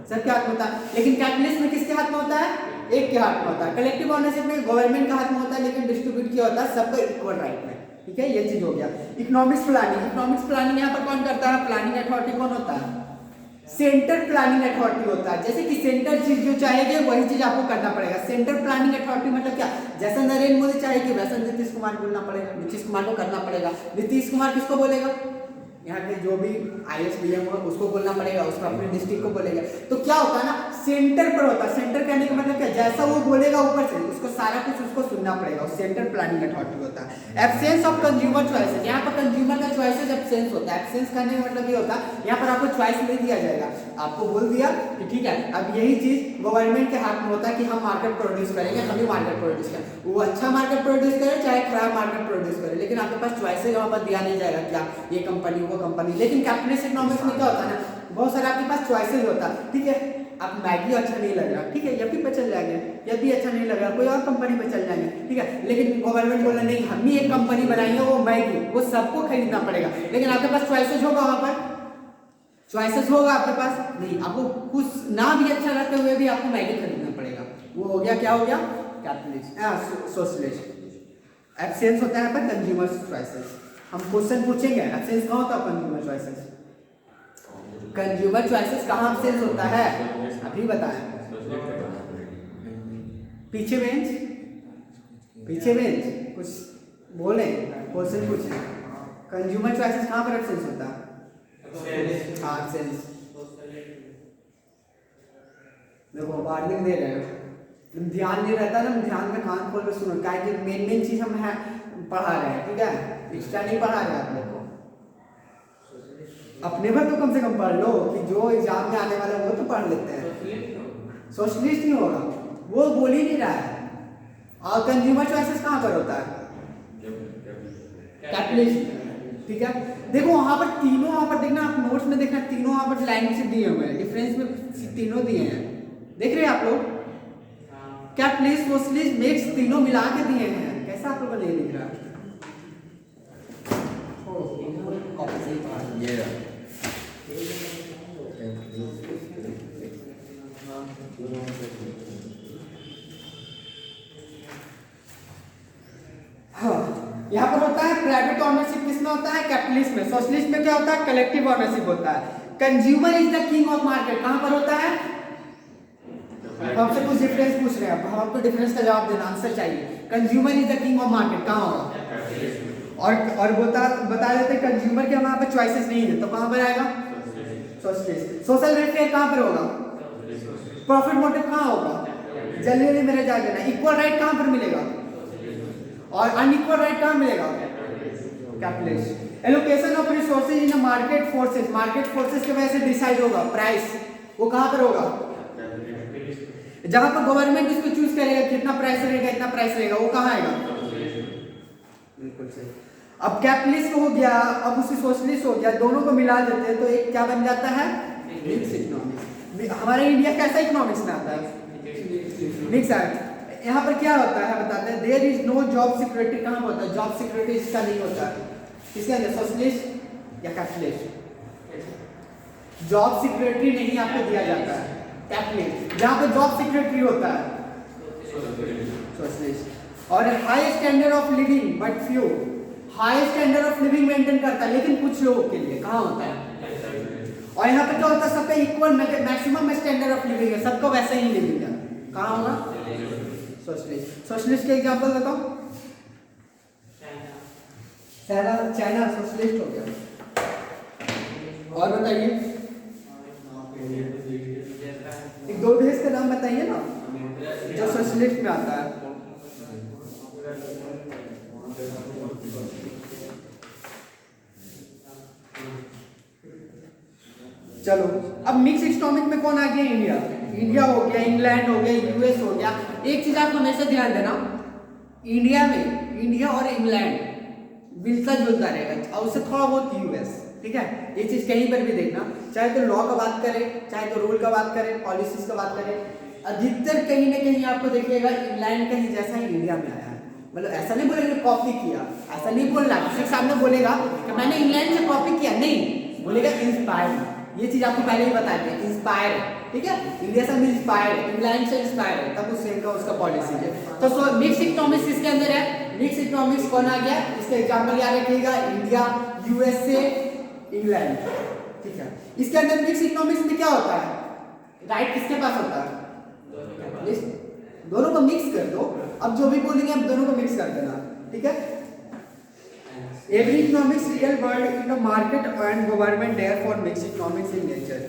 सबके हाथ में होता है। लेकिन कैपिटलिस्ट में किसके हाथ में होता है? एक के हाथ में होता है। कलेक्टिव ओनरशिप में गवर्नमेंट का हाथ में होता है, लेकिन डिस्ट्रीब्यूट किया होता है सबका इक्वल राइट में। ठीक है, ये चीज हो गया। इकोनॉमिक्स प्लानिंग यहाँ पर कौन करता है? प्लानिंग अथॉरिटी कौन होता है? सेंटर प्लानिंग अथॉरिटी होता है। जैसे कि सेंटर चीज जो चाहेगी वही चीज आपको करना पड़ेगा। सेंटर प्लानिंग अथॉरिटी मतलब क्या? जैसा नरेंद्र मोदी चाहेगी वैसा नीतीश कुमार बोलना पड़ेगा, नीतीश कुमार को करना पड़ेगा। नीतीश कुमार किसको बोलेगा? यहाँ के जो भी IAS PM होगा उसको बोलना पड़ेगा, उसको अपने डिस्ट्रिक्ट को बोलेगा। तो क्या होता है ना, सेंटर पर होता है। सेंटर कहने का मतलब क्या? जैसा वो बोलेगा ऊपर से उसको सारा कुछ उसको सुनना पड़ेगा। सेंटर प्लानिंग अथॉरिटी होता है। एब्सेंस ऑफ कंज्यूमर चॉइसेस, यहाँ पर कंज्यूमर का चॉइसेस एब्सेंस होता है। एब्सेंस करने का मतलब ये होता है यहाँ पर आपको चॉइस नहीं दिया जाएगा, आपको बोल दिया कि ठीक है अब यही चीज गवर्नमेंट के हाथ में होता है कि हम मार्केट प्रोड्यूस करेंगे, हम ही मार्केट प्रोड्यूस करें। वो अच्छा मार्केट प्रोड्यूस करे चाहे खराब मार्केट प्रोड्यूस करे, लेकिन आपके पास चॉइसेस वहाँ पर दिया नहीं जाएगा क्या ये कंपनी वो कंपनी। लेकिन कैपिटलिस्ट इकोनॉमिक्स में क्या होता है ना, बहुत सारा आपके पास चॉइसेस होता है। ठीक है, आप मैगी अच्छा नहीं लग रहा, ठीक है यपी पे चल जाएंगे, यपी अच्छा नहीं लग रहा कोई और कंपनी पे चल जाएंगे, ठीक है। लेकिन गवर्नमेंट बोला नहीं हम ही एक कंपनी बनाएंगे वो मैगी, वो सबको खरीदना पड़ेगा। लेकिन आपके पास चॉइसेस होगा, वहां पर चॉइसेस होगा आपके पास नहीं, आपको कुछ ना भी अच्छा लगते हुए भी आपको मैगी खरीदना पड़ेगा। वो हो गया, क्या हो गया? Capitalist socialist. एब्सेंस होता है पर कंज्यूमर चॉइसेस। हम क्वेश्चन पूछेंगे एब्सेंस कहाँ होता है? Consumer choices. कंज्यूमर चॉइसेस कहाँ एब्सेंस होता है? अभी बताएं। पीछे बेंच कुछ बोले, क्वेश्चन पूछे। कंज्यूमर चॉइसेस कहाँ पर एब्सेंस होता है? हाँ एब्सेंस। देखो वार्निंग दे रहे हो, ध्यान नहीं रहता ना, ध्यान में कान खोल कर सुनो, क्या कि मेन चीज हम है पढ़ा रहे हैं, ठीक है एक्स्ट्रा नहीं पढ़ा रहे आप लोग को। अपने भर तो कम से कम पढ़ लो कि जो एग्जाम में आने वाला है वो तो पढ़ लेते हैं। सोशलिस्ट नहीं होगा, वो बोल ही नहीं रहा है। और कंज्यूमर चॉइसेस कहाँ पर होता है? कैपिटलिस्ट, ठीक है। देखो वहां पर तीनों, वहां पर देखना आप नोट्स में देखना तीनों वहां पर लाइन से दिए हुए हैं, डिफरेंस में तीनों दिए हैं, देख रहे हैं आप लोग? कैपिटलिस्ट सोशलिस्ट मिक्स तीनों मिला के दिए हैं। कैसा आप लोग को नहीं दिख रहा? हाँ, यहाँ पर होता है प्राइवेट ऑनरशिप, किसमें होता है? कैपिटलिस्ट में। सोशलिस्ट में क्या होता है? कलेक्टिव ऑनरशिप होता है। Consumer is the king of market कहाँ पर होता है? हमसे कुछ डिफरेंस पूछ रहे हैं, हम आपको डिफरेंस का जवाब देना, आंसर चाहिए। Consumer is the king of market कहाँ होगा? और बता देते कंज्यूमर के वहां पर चॉइसेस नहीं है तो कहां पर आएगा? सोशलिस्ट। सोशल वेलफेयर कहां पर होगा? प्रॉफिट मोटिव कहां होगा? जल्दी मेरे जाएगा ना। इक्वल राइट कहां पर मिलेगा? और अनइक्वल राइट कहां मिलेगा? Capitalist. Allocation of resources in market forces, market forces की वजह से डिसाइड होगा प्राइस, वो कहां पर होगा? जहां पर गवर्नमेंट इसको चूज करेगा कितना प्राइस रहेगा, इतना प्राइस रहेगा, वो कहां आएगा? बिल्कुल सही। अब कैपिटलिस्ट हो गया, अब उसी सोशलिस्ट हो गया, दोनों को मिला देते हैं तो एक क्या बन जाता है? Mix economics. हमारा इंडिया कैसा इकोनॉमिक्स में आता है? मिक्स है। यहाँ पर क्या होता है बताते हैं, there is no job security कहाँ होता है? जॉब सिक्योरिटी इसका नहीं होता है, किसके अंदर? सोशलिस्ट या कैपिटलिस्ट? जॉब सिक्योरिटी नहीं आपको दिया जाता है कैपिटलिस्ट। जहाँ पर जॉब सिक्योरिटी होता है सोशलिस्ट। और high standard of living but few, high standard of living maintain करता है लेकिन कुछ लोगों के लिए, कहाँ होता है? और यहाँ पे क्या होता है? सबका equal maximum standard of living है, सबको वैसे ही लिविंग है, कहाँ होगा? सोशलिस्ट। सोशलिस्ट के एग्जांपल बताओ। चाइना सोशलिस्ट हो गया। और बताइए एक दो देश का नाम बताइए ना जो सोशलिस्ट में आता है। चलो अब मिक्स इकोनॉमिक में कौन आ गया? इंडिया हो गया, इंग्लैंड हो गया, यूएस हो गया। एक चीज आप हमेशा ध्यान देना, इंडिया में इंडिया और इंग्लैंड मिलता जुलता रहेगा और उससे थोड़ा बहुत यूएस, ठीक है। ये चीज कहीं पर भी देखना, चाहे तो लॉ का बात करें, चाहे तो रूल का बात करें, पॉलिसीज का बात करें, अधिकतर कहीं ना कहीं आपको देखिएगा इंग्लैंड कहीं जैसा ही इंडिया में आया है। मतलब ऐसा नहीं बोलेंगे कॉपी किया, ऐसा नहीं बोलना, किसी के सामने बोलेगा कि मैंने इंग्लैंड से कॉपी किया, नहीं बोलेगा इंस्पायर्ड। ये चीज आपको पहले ही बता दिया, इंस्पायर है, ठीक है, इंडिया से इंस्पायर है, इंग्लैंड से इंस्पायर है, तब उससे का उसका पॉलिसी है। तो मिक्स इकोनॉमिक्स इसके अंदर है। मिक्स इकोनॉमिक्स कौन आ गया, इसका एग्जांपल याद रखिएगा, इंडिया, यूएसए, इंग्लैंड, ठीक है। इसके अंदर मिक्स इकोनॉमिक्स में क्या होता है, राइट किसके पास होता है, दोनों को मिक्स कर दो। अब जो भी बोलेंगे हम दोनों को मिक्स कर देना, ठीक है। Every economics real world in the market and government therefore mix economics in nature.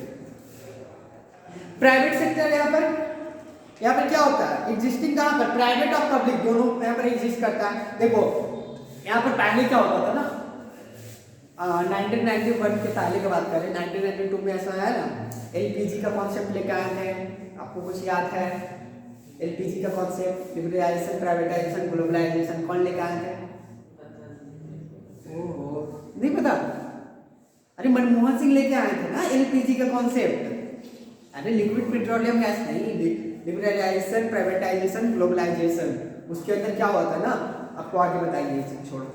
Private sector यहाँ पर क्या होता है, एग्जिस्टिंग कहाँ पर, प्राइवेट और पब्लिक दोनों यहाँ पर एग्जिस्ट करता है। देखो यहाँ पर पहले क्या होता था ना, 1991 के पहले की बात करें, 1992 में ऐसा है ना, एलपीजी का कॉन्सेप्ट लेकर आए थे, आपको कुछ याद है, एलपीजी का कॉन्सेप्ट, लिबरलाइजेशन, प्राइवेटाइजेशन, ग्लोबलाइजेशन, कौन लेकर आए थे, ओहो नहीं पता, अरे मनमोहन सिंह लेके आए थे ना एलपीजी का कॉन्सेप्ट। अरे लिक्विड पेट्रोलियम गैस नहीं, लिबरलाइजेशन, प्राइवेटाइजेशन, ग्लोबलाइजेशन, उसके अंदर क्या हुआ था ना, आपको आगे बताइए, छोड़ो,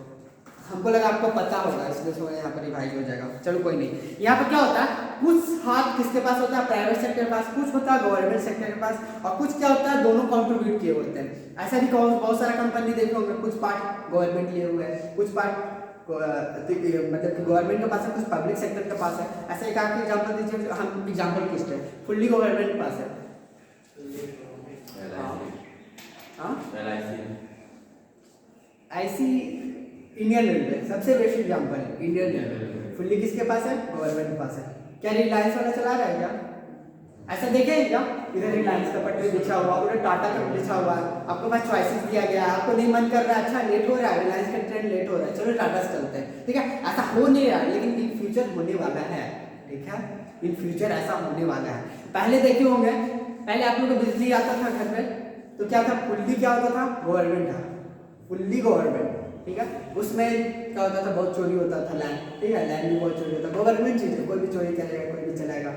हमको लगा आपको पता होगा इसलिए थोड़ा यहाँ पर रिवाइज हो जाएगा, चलो कोई नहीं। यहाँ पर क्या होता है, कुछ हाथ किसके पास होता है, प्राइवेट सेक्टर के पास, कुछ होता है गवर्नमेंट सेक्टर के पास, और कुछ क्या होता है, दोनों कंट्रीब्यूट किए होते हैं। ऐसा भी बहुत सारा कंपनी देखे होंगे, कुछ पार्ट गवर्नमेंट लिए हुए हैं, कुछ पार्ट मतलब गवर्नमेंट के पास है, कुछ पब्लिक सेक्टर के पास है। ऐसा एक आपके एग्जांपल दीजिए, हम एग्जांपल किसके फुल्ली गवर्नमेंट के पास है, ऐसी इंडियन रेलवे सबसे बेस्ट एग्जांपल है, इंडियन रेलवे फुल्ली किसके पास है, गवर्नमेंट के पास है। क्या रिलायंस वाला चला रहा है क्या, ऐसा देखें क्या, इधर रिलायंस का पटरी बिछा हुआ, उधर टाटा का बिछा हुआ है, आपके पास चॉइसेस दिया गया है, आपको नहीं मन कर रहा है, अच्छा लेट हो रहा है, रिलायंस का ट्रेन लेट हो रहा है, चलो टाटा से चलते हैं, ठीक है। ऐसा हो नहीं रहा है, लेकिन इन फ्यूचर होने वाला है, ठीक है, इन फ्यूचर ऐसा होने वाला है। पहले देखे होंगे, पहले आप लोग को बिजली आता था घर पे, तो क्या था, फुल्ली क्या होता था, गवर्नमेंट था, फुल्ली गवर्नमेंट, ठीक है। उसमें क्या होता था, बहुत चोरी होता था लैंड, ठीक है, लैंड भी बहुत चोरी होता है, गवर्नमेंट चीज है, कोई भी चोरी करेगा, कोई भी चलाएगा।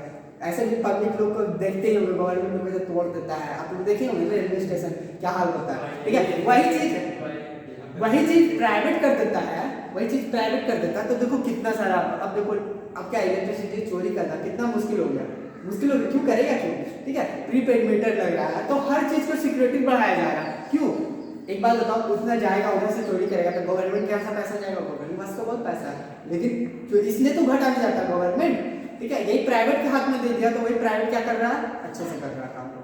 ऐसे भी पब्लिक लोग को देखते ही होंगे, गवर्नमेंट लोग को तोड़ देता है, आप लोग देखे होंगे रेलवे स्टेशन क्या हाल होता है, ठीक है। वही चीज प्राइवेट कर देता है, वही चीज प्राइवेट कर देता है, तो देखो कितना सारा, अब देखो अब क्या इलेक्ट्रिसिटी चोरी करना कितना मुश्किल हो गया, मुश्किल हो गया, क्यों करेगा, क्यों, ठीक है, प्रीपेड मीटर लग रहा है, तो हर चीज को सिक्योरिटी बढ़ाया जा रहा है, क्यों, एक बात बताओ, उतना जाएगा उधर से चोरी करेगा तो गवर्नमेंट के यहाँ पैसा जाएगा, गवर्नमेंट पास तो बहुत पैसा है, लेकिन जो इसने तो घटा नहीं जाता गवर्नमेंट, ठीक है, यही प्राइवेट के हाथ में दे दिया, तो वही प्राइवेट क्या कर रहा है, अच्छे से कर रहा है काम को,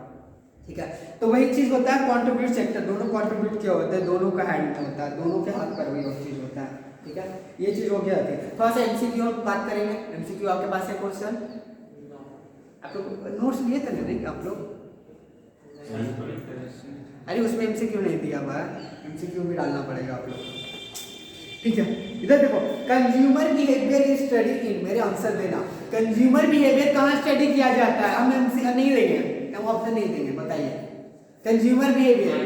ठीक है। तो वही चीज होता है कंट्रीब्यूट सेक्टर, दोनों कंट्रीब्यूट किया होता है, दोनों का हैंड में होता है, दोनों के हाथ पर वही चीज होता है, ठीक है। ये चीज हो गया थी। थोड़ा सा एमसीक्यू बात करेंगे, एमसीक्यू आपके पास है क्वेश्चन, आप लोग नोट्स लिए थे नहीं आप लोग, अरे उसमें एमसीक्यू नहीं दिया हुआ है, एमसीक्यू भी डालना पड़ेगा आप लोग, ठीक है। इधर देखो, कंज्यूमर बिहेवियर स्टडी इन, मेरे आंसर देना, कंज्यूमर बिहेवियर कहाँ स्टडी किया जाता है, हम एमसीक्यू नहीं देंगे, हम ऑप्शन नहीं देंगे, बताइए कंज्यूमर बिहेवियर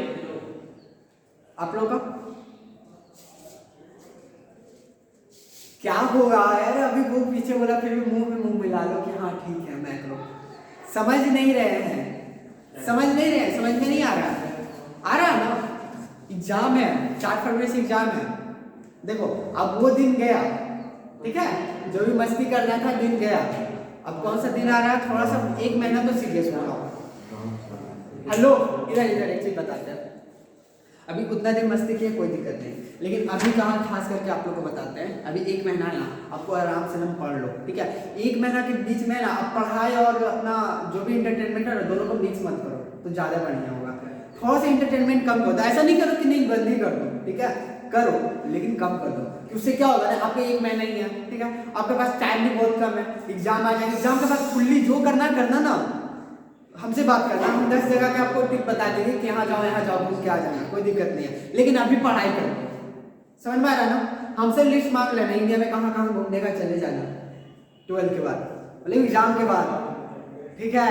आप लोग का क्या होगा यार, अभी वो पीछे बोला, फिर भी मुंह में मुंह मिला लो कि हाँ ठीक है, मैं करो, समझ नहीं रहे हैं, समझ नहीं रहे, समझ में नहीं आ रहा ना, एग्जाम है, 4 फरवरी से एग्जाम है, देखो अब वो दिन गया, ठीक है, जो भी मस्ती करना था दिन गया, अब कौन सा दिन आ रहा है, थोड़ा सा 1 महीना तो सीरियस हो जाओ। हेलो, इधर एक चीज बताते हैं, अभी उतना दिन मस्ती किए कोई दिक्कत नहीं, लेकिन अभी कहाँ खास करके आप लोग को बताते हैं, अभी 1 महीना है ना, आपको आराम से हम पढ़ लो, ठीक है। 1 महीना के बीच में ना आप पढ़ाई और अपना जो भी इंटरटेनमेंट है दोनों को मिक्स मत करो, तो ज़्यादा बढ़िया होगा। थोड़ा सा इंटरटेनमेंट कम होता है, ऐसा नहीं करो कि नहीं बंद ही कर दो, ठीक है, करो लेकिन कम कर दो, उससे क्या होगा ना, आपके 1 महीना ही है, ठीक है, आपके पास टाइम भी बहुत कम है, एग्जाम आ जाएगा, एग्जाम के बाद फुल्ली जो करना ना, हमसे बात करना, हम 10 जगह के आपको टिप बता देंगे कि यहाँ जाओ घूम के आ जाना, कोई दिक्कत नहीं है, लेकिन अभी पढ़ाई करो, समझ में आ रहा है ना। हमसे लिस्ट मांग लेना, इंडिया में कहाँ कहाँ घूमने का चले जाना 12 के बाद, मतलब एग्जाम के बाद, ठीक है।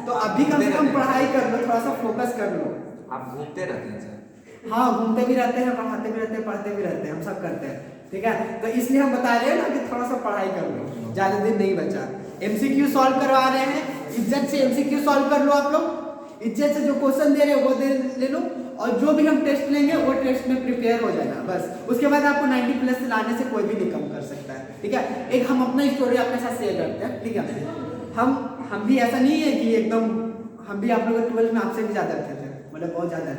तो अभी कम से कम पढ़ाई कर लो, थोड़ा सा फोकस कर लो। आप घूमते रहते हैं सर? हाँ, घूमते भी रहते हैं, पढ़ाते भी रहते हैं, पढ़ते भी रहते हैं, हम सब करते हैं, ठीक है। तो इसलिए हम बता रहे हैं ना कि थोड़ा सा पढ़ाई कर लो, ज़्यादा दिन नहीं बचा। एमसीक्यू सॉल्व करवा रहे हैं, इज्जत से एमसीक्यू सॉल्व कर लो आप लोग, इज्जत से जो क्वेश्चन दे रहे हो वो ले लो, और जो भी हम टेस्ट लेंगे वो टेस्ट में प्रिपेयर हो जाएगा बस। उसके बाद आपको 90 प्लस लाने से कोई भी नहीं कम कर सकता है, ठीक है। एक हम अपना स्टोरी आपके साथ शेयर करते हैं, ठीक है। हम भी ऐसा नहीं है कि एकदम, हम भी आप लोग 12 में आपसे भी ज़्यादा रखते थे, मतलब बहुत ज़्यादा,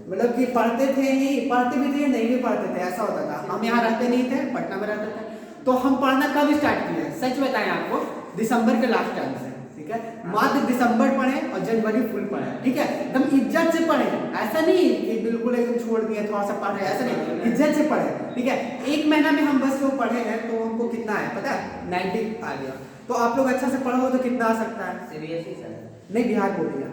मतलब कि पढ़ते थे ही, पढ़ते भी थे नहीं भी पढ़ते थे, ऐसा होता था। हम यहाँ रहते नहीं थे, पटना में रहते थे। तो हम पढ़ना कब स्टार्ट किए, सच बताएं आपको, दिसंबर के लास्ट टाइम से, ठीक है। मात्र दिसंबर पढ़े और जनवरी फुल पढ़े, ठीक है। एकदम इज्जत से पढ़े, ऐसा नहीं कि बिल्कुल एकदम छोड़ दिए थोड़ा सा पढ़े, ऐसा नहीं, इज्जत से पढ़े, ठीक है। एक महीना में हम बस वो पढ़े हैं तो हमको कितना है पता है, 90 आ गया। तो आप लोग अच्छा से पढ़ोगे तो कितना आ सकता है, सीबीएसई सर नहीं बिहार बोर्ड दिया,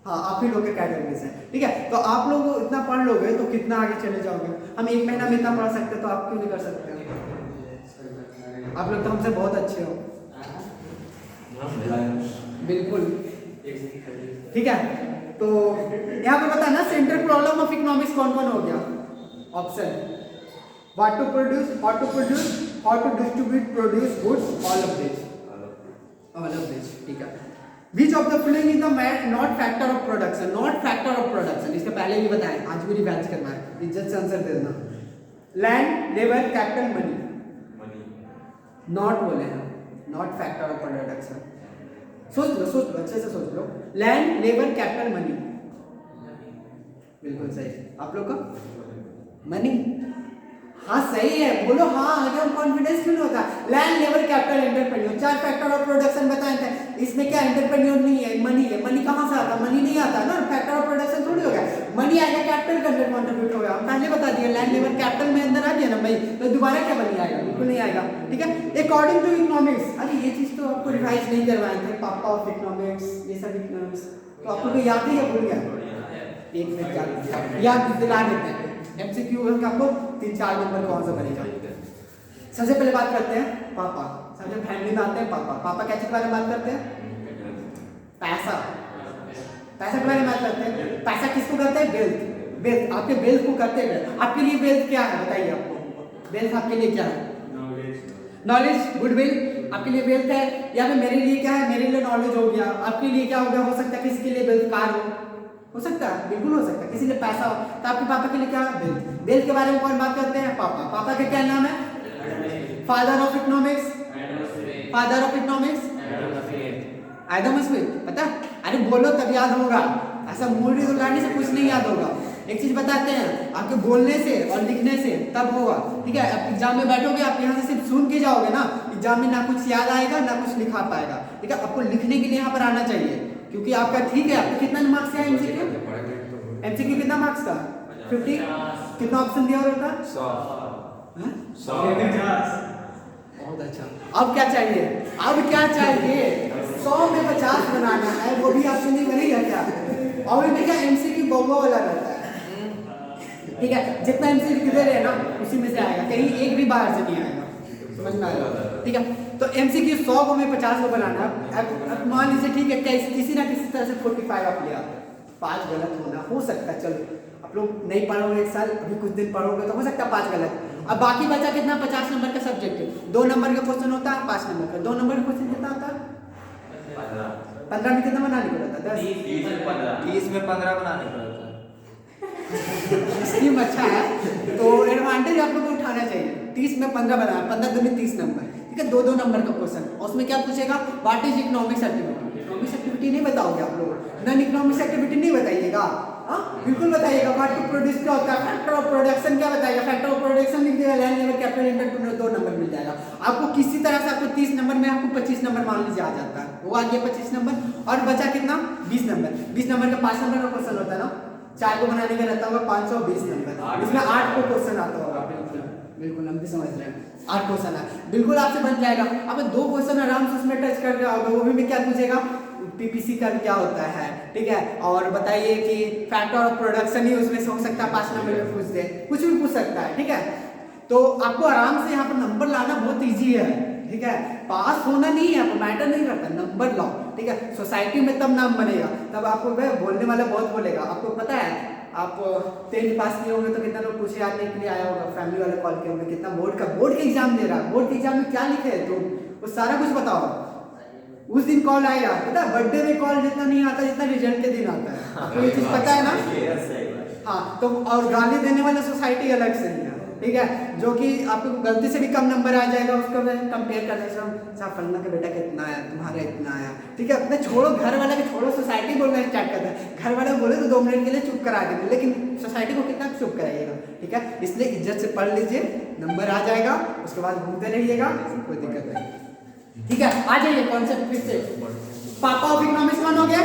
हाँ आप ही लोग के कैटेगरी से, ठीक है। तो आप लोग इतना पढ़ लोगे तो कितना आगे चले जाओगे। हम एक महीना में इतना पढ़ सकते तो आप क्यों नहीं कर सकते, आप लोग तो हमसे बहुत अच्छे हो, बिल्कुल, ठीक है। तो यहाँ पे बता ना, सेंट्रल प्रॉब्लम ऑफ इकोनॉमिक्स कौन कौन हो गया, option, what to produce, how to produce, how to distribute produce goods, all of this, ठीक है। Which of the following is the not factor of production, not factor of production, इसके पहले भी बताएं, आज भी रिवाइज करना है, इज्जत से आंसर दे देना। Land, labour, capital, money, not बोले हैं, नॉट फैक्टर ऑफ प्रोडक्शन। सोच लो अच्छे से सोच लो, लैंड, लेबर, कैपिटल, मनी, बिल्कुल सही। आप लोग का मनी, हाँ सही है, बोलो हाँ, एकदम कॉन्फिडेंस फील होता है। Land, labour, capital, entrepreneur, 4 factor of production बताए थे। इसमें क्या एंटरप्रेन्योर नहीं है, मनी है। मनी कहाँ से आता है, मनी नहीं आता ना, फैक्टर ऑफ प्रोडक्शन थोड़ी हो गया। मनी आएगा कैपिटल का अंदर कॉन्ट्रीब्यूट होगा, हम पहले बता दिए, लैंड, लेबर, कैपिटल में अंदर आ गया ना भाई, तो दोबारा क्या मनी आएगा, बिल्कुल नहीं आएगा, ठीक है। अकॉर्डिंग टू इकोनॉमिक्स, अरे ये चीज तो आपको रिवाइज नहीं करवाए थे, पापा ऑफ इकोनॉमिक्स, ये सब इकोनॉमिक्स तो आपको याद ही है, भूल गया, एक मिनट याद दिला देते हैं। एमसीक्यू का आपको 3-4 नंबर कौन सा बनेगा। सबसे पहले बात करते हैं पापा, सबसे फैमिली में आते हैं पापा। पापा क्या चीज के बारे में बात करते हैं, पैसा, पैसा के बारे में बात करते हैं। पैसा किसको कहते हैं, वेल्थ, वेल्थ, आपके वेल्थ को कहते हैं। आपके लिए वेल्थ क्या है बताइए, आपको वेल्थ आपके लिए क्या है, नॉलेज, गुडविल, आपके लिए वेल्थ है। या फिर मेरे लिए क्या है, मेरे लिए नॉलेज हो गया, आपके लिए क्या हो गया, हो सकता है किसी के लिए वेल्थ कार हो सकता है, बिल्कुल हो सकता है, किसी लिए पैसा हो, तो आपके पापा के लिए क्या है, वेल्थ। वेल्थ के बारे में कौन बात करते हैं, पापा। पापा का क्या नाम है, father of economics, father of economics Adam Smith, पता, अरे बोलो तब याद होगा, ऐसा मूडी दुलाने से कुछ नहीं याद होगा। एक चीज बताते हैं, आपके बोलने से और लिखने से तब होगा, ठीक है। आप एग्जाम में बैठोगे, आप यहाँ से सिर्फ सुन के जाओगे ना, एग्जाम में ना कुछ याद आएगा ना कुछ लिखा पाएगा, ठीक है। आपको लिखने के लिए यहाँ पर आना चाहिए, क्योंकि आपका ठीक है, आपको कितना मार्क्स का एमसीक्यू, एमसीक्यू कितना मार्क्स का, 50, कितना ऑप्शन दिया होता है, 100, बहुत अच्छा। अब क्या चाहिए, अब क्या चाहिए, 100 में 50 बनाना है, वो भी आपसे नहीं बनेगा क्या। और इनमें क्या एमसीक्यू बहुआ वाला रहता है, ठीक है। जितना एमसीक्यू किधर है ना उसी में से आएगा, कहीं एक भी बाहर से नहीं आएगा, समझ में आएगा, ठीक है। तो एमसीक्यू 100 को में 50 को बनाना। अब मान लीजिए ठीक है, किसी ना किसी तरह से 45 आप ले आते हैं, 5 गलत होना हो सकता है, चलो आप लोग नहीं पढ़ोगे एक साल, अभी कुछ दिन पढ़ोगे तो हो सकता है 5 गलत। अब बाकी बचा कितना, 50 नंबर का सब्जेक्ट है, 2 नंबर का क्वेश्चन होता है, 5 नंबर का, 2 नंबर का क्वेश्चन कितना होता है, 15 में कितना बनाने को रहता है, 10, 30 में 15 बनाने को रहता है। स्कीम अच्छा है, तो एडवांटेज आप लोग को उठाना चाहिए। 30 में 15 बनाना, 15 दूनी 30 नंबर, ठीक है। 2-2 नंबर का क्वेश्चन, उसमें क्या पूछेगा, what is economics activity. Economics activity नहीं बताओगे आप लोग, नॉन इकोनॉमिक्स एक्टिविटी नहीं बताइएगा, हाँ बिल्कुल बताइएगा। व्हाट टू प्रोड्यूस क्या होता है, फैक्टर ऑफ प्रोडक्शन क्या बताइएगा, फैक्टर ऑफ प्रोडक्शन लिख देगा, land, labour, capital, entrepreneur, 2 number मिल जाएगा आपको। किसी तरह से आपको 30 नंबर में आपको 25 नंबर मान लीजिए आ जाता है, वो आ गया 25 नंबर, और बचा कितना, 20 नंबर। 20 नंबर का 5 नंबर का क्वेश्चन होता है ना, 4 को बनाने का रहता होगा 520 नंबर, इसमें 8 को क्वेश्चन आता होगा, बिल्कुल हम भी समझ रहे हैं, 8 क्वेश्चन है, बिल्कुल आपसे बन जाएगा। अब 2 क्वेश्चन आराम से उसमें टच कर रहे होगा, वो भी क्या पूछेगा, पीपीसी का क्या होता है, ठीक है। और बताइए कि फैक्टर ऑफ प्रोडक्शन ही उसमें से हो सकता है, 5 नंबर में पूछ दे, कुछ भी पूछ सकता है, ठीक है। तो आपको आराम से यहाँ पर नंबर लाना बहुत ईजी है, ठीक है। पास होना नहीं है, आपको मैटर नहीं करता, नंबर लाओ, ठीक है। सोसाइटी में तब नाम बनेगा, तब आपको बोलने वाला बहुत बोलेगा। आपको पता है, आप 10th पास किए होंगे तो कितना लोग पूछे आने के लिए आया होगा, फैमिली वाले कॉल किए होंगे, कितना बोर्ड का एग्जाम दे रहा है, बोर्ड के एग्जाम में क्या लिखे है तुम, वो सारा कुछ बताओ। उस दिन कॉल आएगा, पता है, बर्थडे में कॉल जितना नहीं आता जितना रिजल्ट के दिन आता है, तो ये चीज पता है ना, हाँ तो और गाली देने वाला सोसाइटी अलग से ही है, ठीक है, जो कि आपको गलती से भी कम नंबर आ जाएगा उसको कंपेयर करने से साहब फलना के बेटा का इतना आया, तुम्हारा इतना आया, ठीक है। अपने छोड़ो घर वाला के, छोड़ो सोसाइटी बोलना स्टार्ट करता है। घर वाला बोले तो 2 मिनट के लिए चुप करा देंगे, लेकिन सोसाइटी को कितना चुप कराइएगा, ठीक है। इसलिए इज्जत से पढ़ लीजिए, नंबर आ जाएगा, उसके बाद घूमते रहिएगा, कोई दिक्कत नहीं, ठीक है। आ जाइए कॉन्सेप्ट फिर से। पापा ऑफ इकोनॉमिक्स कौन हो गया?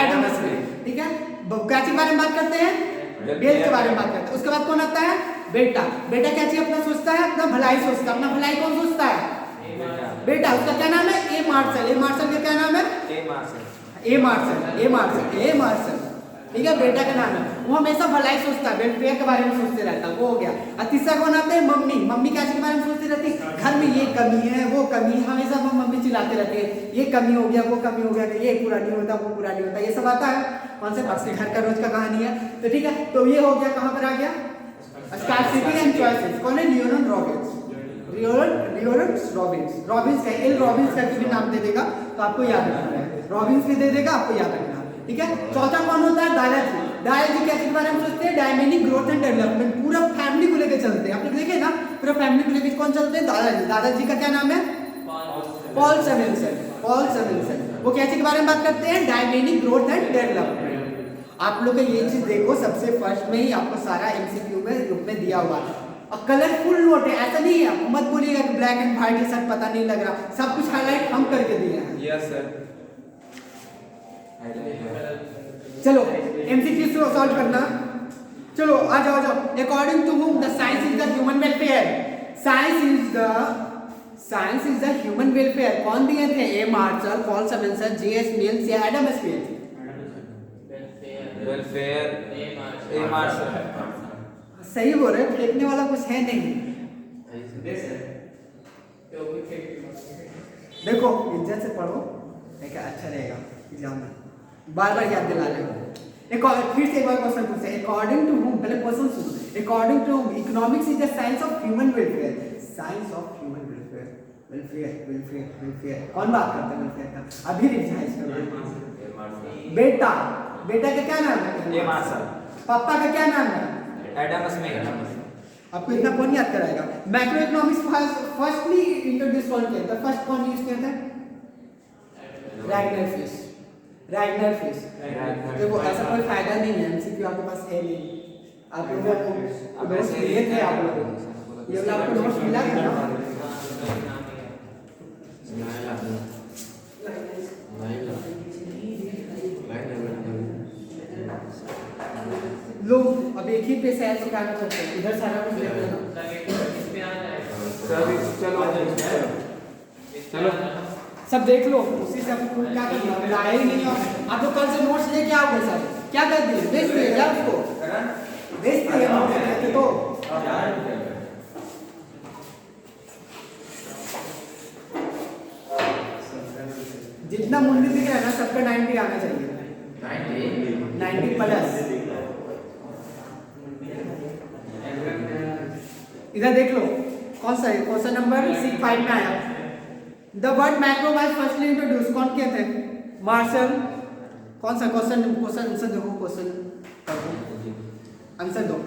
एडम स्मिथ, ठीक है। क्या चीज के बारे में बात करते हैं? बेल के बारे में बात करते हैं। उसके बाद कौन आता है? बेटा। बेटा क्या चीज अपना सोचता है? अपना भलाई सोचता है। अपना भलाई कौन सोचता है? बेटा। उसका क्या नाम है? ए मार्शल। ए मार्शल का क्या नाम है? ए मार्शल, ठीक है, बेटा का नाम है। वो हमेशा भलाई सोचता है, वेलफेयर के बारे में सोचते रहता है, वो हो गया। और तीसरा कौन आता है? मम्मी। मम्मी क्या चीज के बारे में सोचती रहती है? घर में ये कमी है, वो कमी है, हमेशा मम्मी चिल्लाते रहते हैं, ये कमी हो गया, वो कमी हो गया, ये पूरा नहीं होता, वो पूरा नहीं होता, ये सब आता है। कौन से आपके घर का रोज का कहानी है, तो ठीक है। तो ये हो गया, कहाँ पर आ गया? Scarcity and choices. कौन है? Leonardo Robins. रॉबिन्स का, एल रॉबिन्स का भी नाम दे देगा तो आपको याद रखना है, रॉबिन्स भी दे देगा, आपको याद रखना, ठीक है। चौथा कौन होता है? दादाजी। दादाजी क्या चीज के बारे में सोचते हैं? Dynamic growth and development. पूरा फैमिली को लेकर चलते हैं, आप लोग देखे ना, पूरा फैमिली को लेकर कौन चलते हैं? दादाजी। दादाजी का क्या नाम है? पॉल सेमेंसन। वो क्या चीज के बारे में बात करते हैं? Dynamic growth and development. आप लोग ये चीज देखो, सबसे फर्स्ट में ही आपको सारा एमसीक्यू में रूप में दिया हुआ है। कलरफुल नोट है, ऐसा नहीं है, मत बोलिएगा कि ब्लैक एंड व्हाइट ये सब पता नहीं लग रहा, सब कुछ हाईलाइट हम करके दिए हैं। Yes sir. चलो एमसीक्यू सॉल्व करना, चलो आ जाओ। According to whom the science is the human welfare? Science is the human welfare. कौन दिए थे? A Marshall, Paul Samuelson, J S. Mills या Adam Smith? Welfare A Marshall. सही बोल रहे, फेंकने वाला कुछ है नहीं। देखो इज्जत से पढ़ो, देखा अच्छा रहेगा एग्जाम में, बार बार याद दिला रहे हो। फिर से एक बार क्वेश्चन पूछते हैं। अकॉर्डिंग टू whom, पहले क्वेश्चन सुनो। According to whom economics is the science of human welfare. Science of human welfare, welfare कौन बात करता है वेलफेयर का? अभी रिवाइज करो। बेटा का क्या नाम है? ए मार्शल। पापा का क्या नाम है? Adam Smith. आपको इतना कौन याद कराएगा? मैक्रो इकोनॉमिक्स फर्स्टली इंट्रोड्यूस कौन किया था? फर्स्ट कौन यूज किया था? Ragnar fish. देखो ऐसा कोई फायदा नहीं है, एमसीक्यू आपके पास है नहीं, आप लोगों को नोट्स दिए थे, आप लोगों को ये वाला आपको नोट्स मिला था ना? लो अब एक ही पे सैल सिखाना चाहते हैं, इधर सारा कुछ देख लेना। चलो सब देख लो, उसी से आपको क्या करना है, लाए ही नहीं हो आप लोग। कल से नोट्स लेके आओगे सर, क्या कर दिए? बेच दिए क्या उसको? बेच दिए नोट्स तो। जितना मुंडी दिख रहा है ना, सबका 90 आना चाहिए, 90 प्लस। इधर देख लो कौन सा है, क्वेश्चन नंबर 5 में आया। The word macro was firstly introduce, कौन किए थे? मार्शल। कौन सा क्वेश्चन आंसर देखो, क्वेश्चन आंसर दो।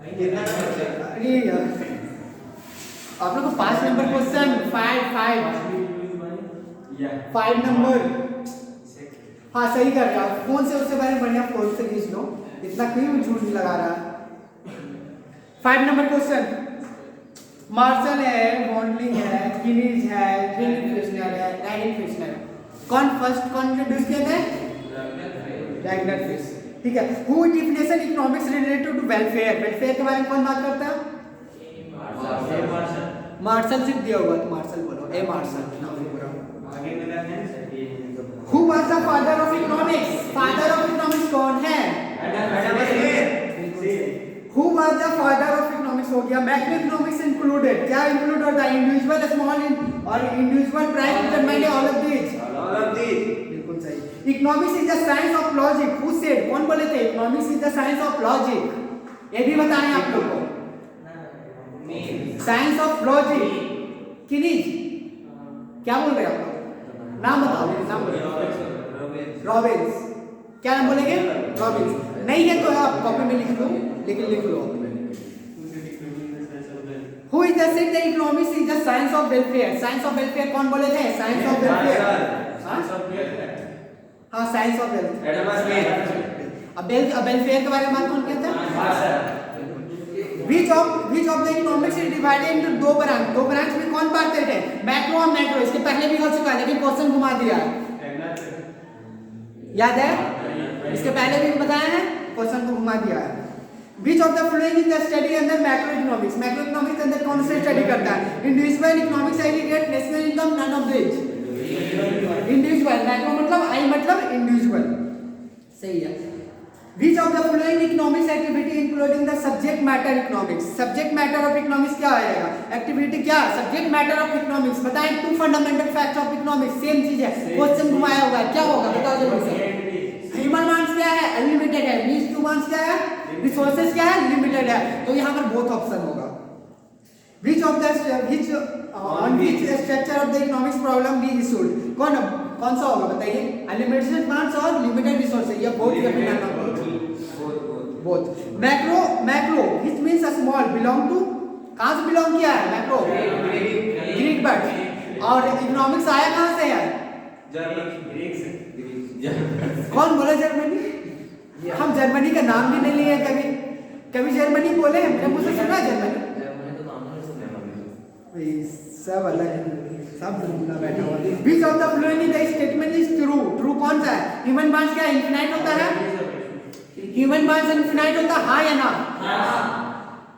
अरे यार आप लोग को 5 नंबर क्वेश्चन, 5 नंबर। हाँ सही कर रहे हो, फोन से उससे पहले बढ़िया फोन से खींच लो, इतना क्यों झूठ नहीं लगा रहा। 5 नंबर क्वेश्चन, मार्शल है, बॉन्डलिंग है, किनीज है, फिश्नर है, रैगन फिश्नर। कौन इंट्रोड्यूस किए थे? रैगनर फिश, ठीक है। Who definition economics related to welfare? Welfare के बारे में कौन बात करता है? मार्शल सिर्फ दिया हुआ तो मार्शल बोलो, A Marshall. Who was the father of economics? Father of economics कौन है? Who was the father of economics? हो गया। Macroeconomics included, क्या include होता है? Individual, small और individual price determined all of these. बिल्कुल सही। Economics is the science of logic. Who said? कौन बोले थे? Economics is the science of logic. ये भी बताएं आप लोग को। Science of logic. किनीज क्या बोल रहे हैं आप लोग? नाम बताओ, नाम बताओ। रॉबिन्स, क्या नाम बोलेंगे? इकोनॉमिक्स। नहीं है तो आप कॉपी में लिख लो, लेकिन लिख लो। Who is the said that economics is the science of welfare? Science of welfare कौन बोले थे? Science of welfare। हाँ, science of welfare। Adam Smith. अब welfare के बारे में बात कौन कहता है? Which of the economics is divided into दो ब्रांच? दो ब्रांच में कौन पार्ट है? मैक्रो और मैक्रो। इसके पहले भी हो चुका है, लेकिन क्वेश्चन घुमा दिया है, याद है? इसके पहले भी बताया है, क्वेश्चन को घुमा दिया है। Which of the following is the study under macroeconomics? Macroeconomics के अंदर कौन सा स्टडी करता है? Individual economics, aggregate, national income, none of these। Individual, macro मतलब I मतलब individual, सही है। Which of the following economics activity including the subject matter economics? Subject matter of economics क्या आएगा? Activity क्या? Subject matter of economics। बताएं, two fundamental facts of economics, same चीज है, क्वेश्चन घुमाया होगा, क्या होगा बताओ जल्दी से। ह्यूमन मांस क्या है? अनलिमिटेड है। मींस टू मांस क्या है? रिसोर्सेज क्या है? लिमिटेड है। तो यहाँ पर बोथ ऑप्शन होगा। Which on which structure of the economics problem be issued? कौन सा होगा बताइए? अनलिमिटेड मांस और लिमिटेड रिसोर्सेज, या बोथ या फिर none of both. Macro which means a small belong to, कहाँ से बिलोंग किया है? Macro Greek word. और इकोनॉमिक्स आया कहाँ से है? कौन बोला जर्मनी? हम जर्मनी का नाम भी नहीं लिए कभी जर्मनी बोले हमने, मुझसे सुना जर्मनी? सब अलग, सब ढूंढना बैठा हुआ। Which of the following the statement is true? True कौन सा है? ह्यूमन मांस क्या इनफिनाइट होता है? ह्यूमन मांस इनफिनाइट होता है, हाँ या ना?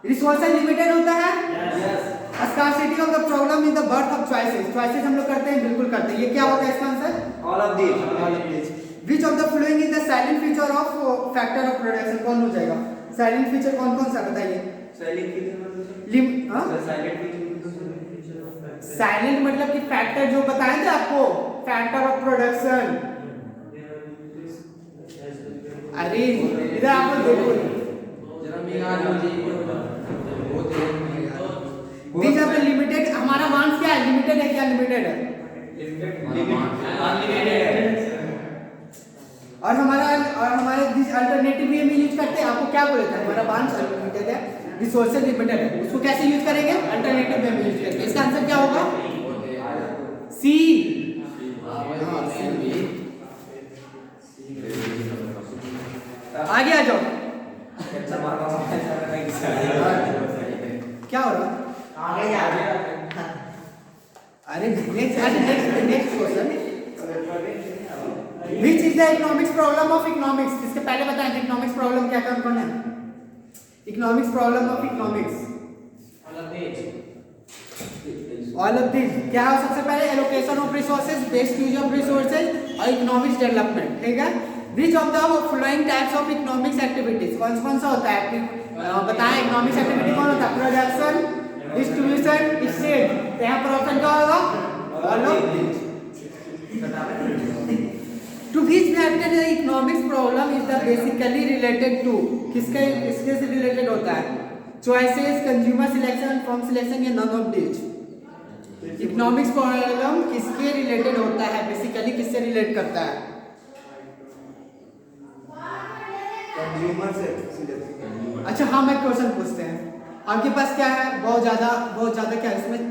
रिसोर्सेज लिमिटेड होता है? Scarcity of the problem is the birth of choices। choices हम लोग करते हैं, बिल्कुल करते हैं। ये क्या होगा इसका answer? All of these। Which of the following is the silent feature of factor of production? कौन हो जाएगा? साइलेंट फीचर कौन कौन सा बताइए? साइलेंट मतलब कि फैक्टर जो बताए थे आपको, फैक्टर ऑफ प्रोडक्शन। अरे इधर आप देखो, these are the limited। हमारा मांस क्या है? लिमिटेड है क्या? लिमिटेड है। और हमारे जिस अल्टरनेटिव वे में यूज करते हैं, आपको क्या बोलते हैं? हमारा मांस अनलिमिटेड है, रिसोर्सेज लिमिटेड है, उसको कैसे यूज करेंगे? अल्टरनेटिव वे में यूज करेंगे। इसका आंसर क्या होगा? सी। आगे आ जाओ। क्या हो रहा? अरे next question. Which is the economics problem of economics? इसके पहले बताएं इकोनॉमिक्स प्रॉब्लम क्या कौन है? Economics problem of economics all of this क्या है? सबसे पहले allocation of resources, best use of resources और इकोनॉमिक्स डेवलपमेंट, ठीक है। Which of the following types of economics activities? कौन सा होता है? बताएं इकोनॉमिक्स एक्टिविटी कौन होता है? Production, distribution, exchange. यहाँ पर ऑप्शन क्या होगा? All of this. To which factor the economics problem is the basically related to? किसके से रिलेटेड होता है? Choices, consumer selection, firm selection या none of these? Economics problem किसके रिलेटेड होता है? बेसिकली किससे रिलेट करता है? कंज्यूमर से। अच्छा हाँ, मैं क्वेश्चन पूछते हैं। आपके पास क्या है? बहुत ज्यादा क्या है इसमें?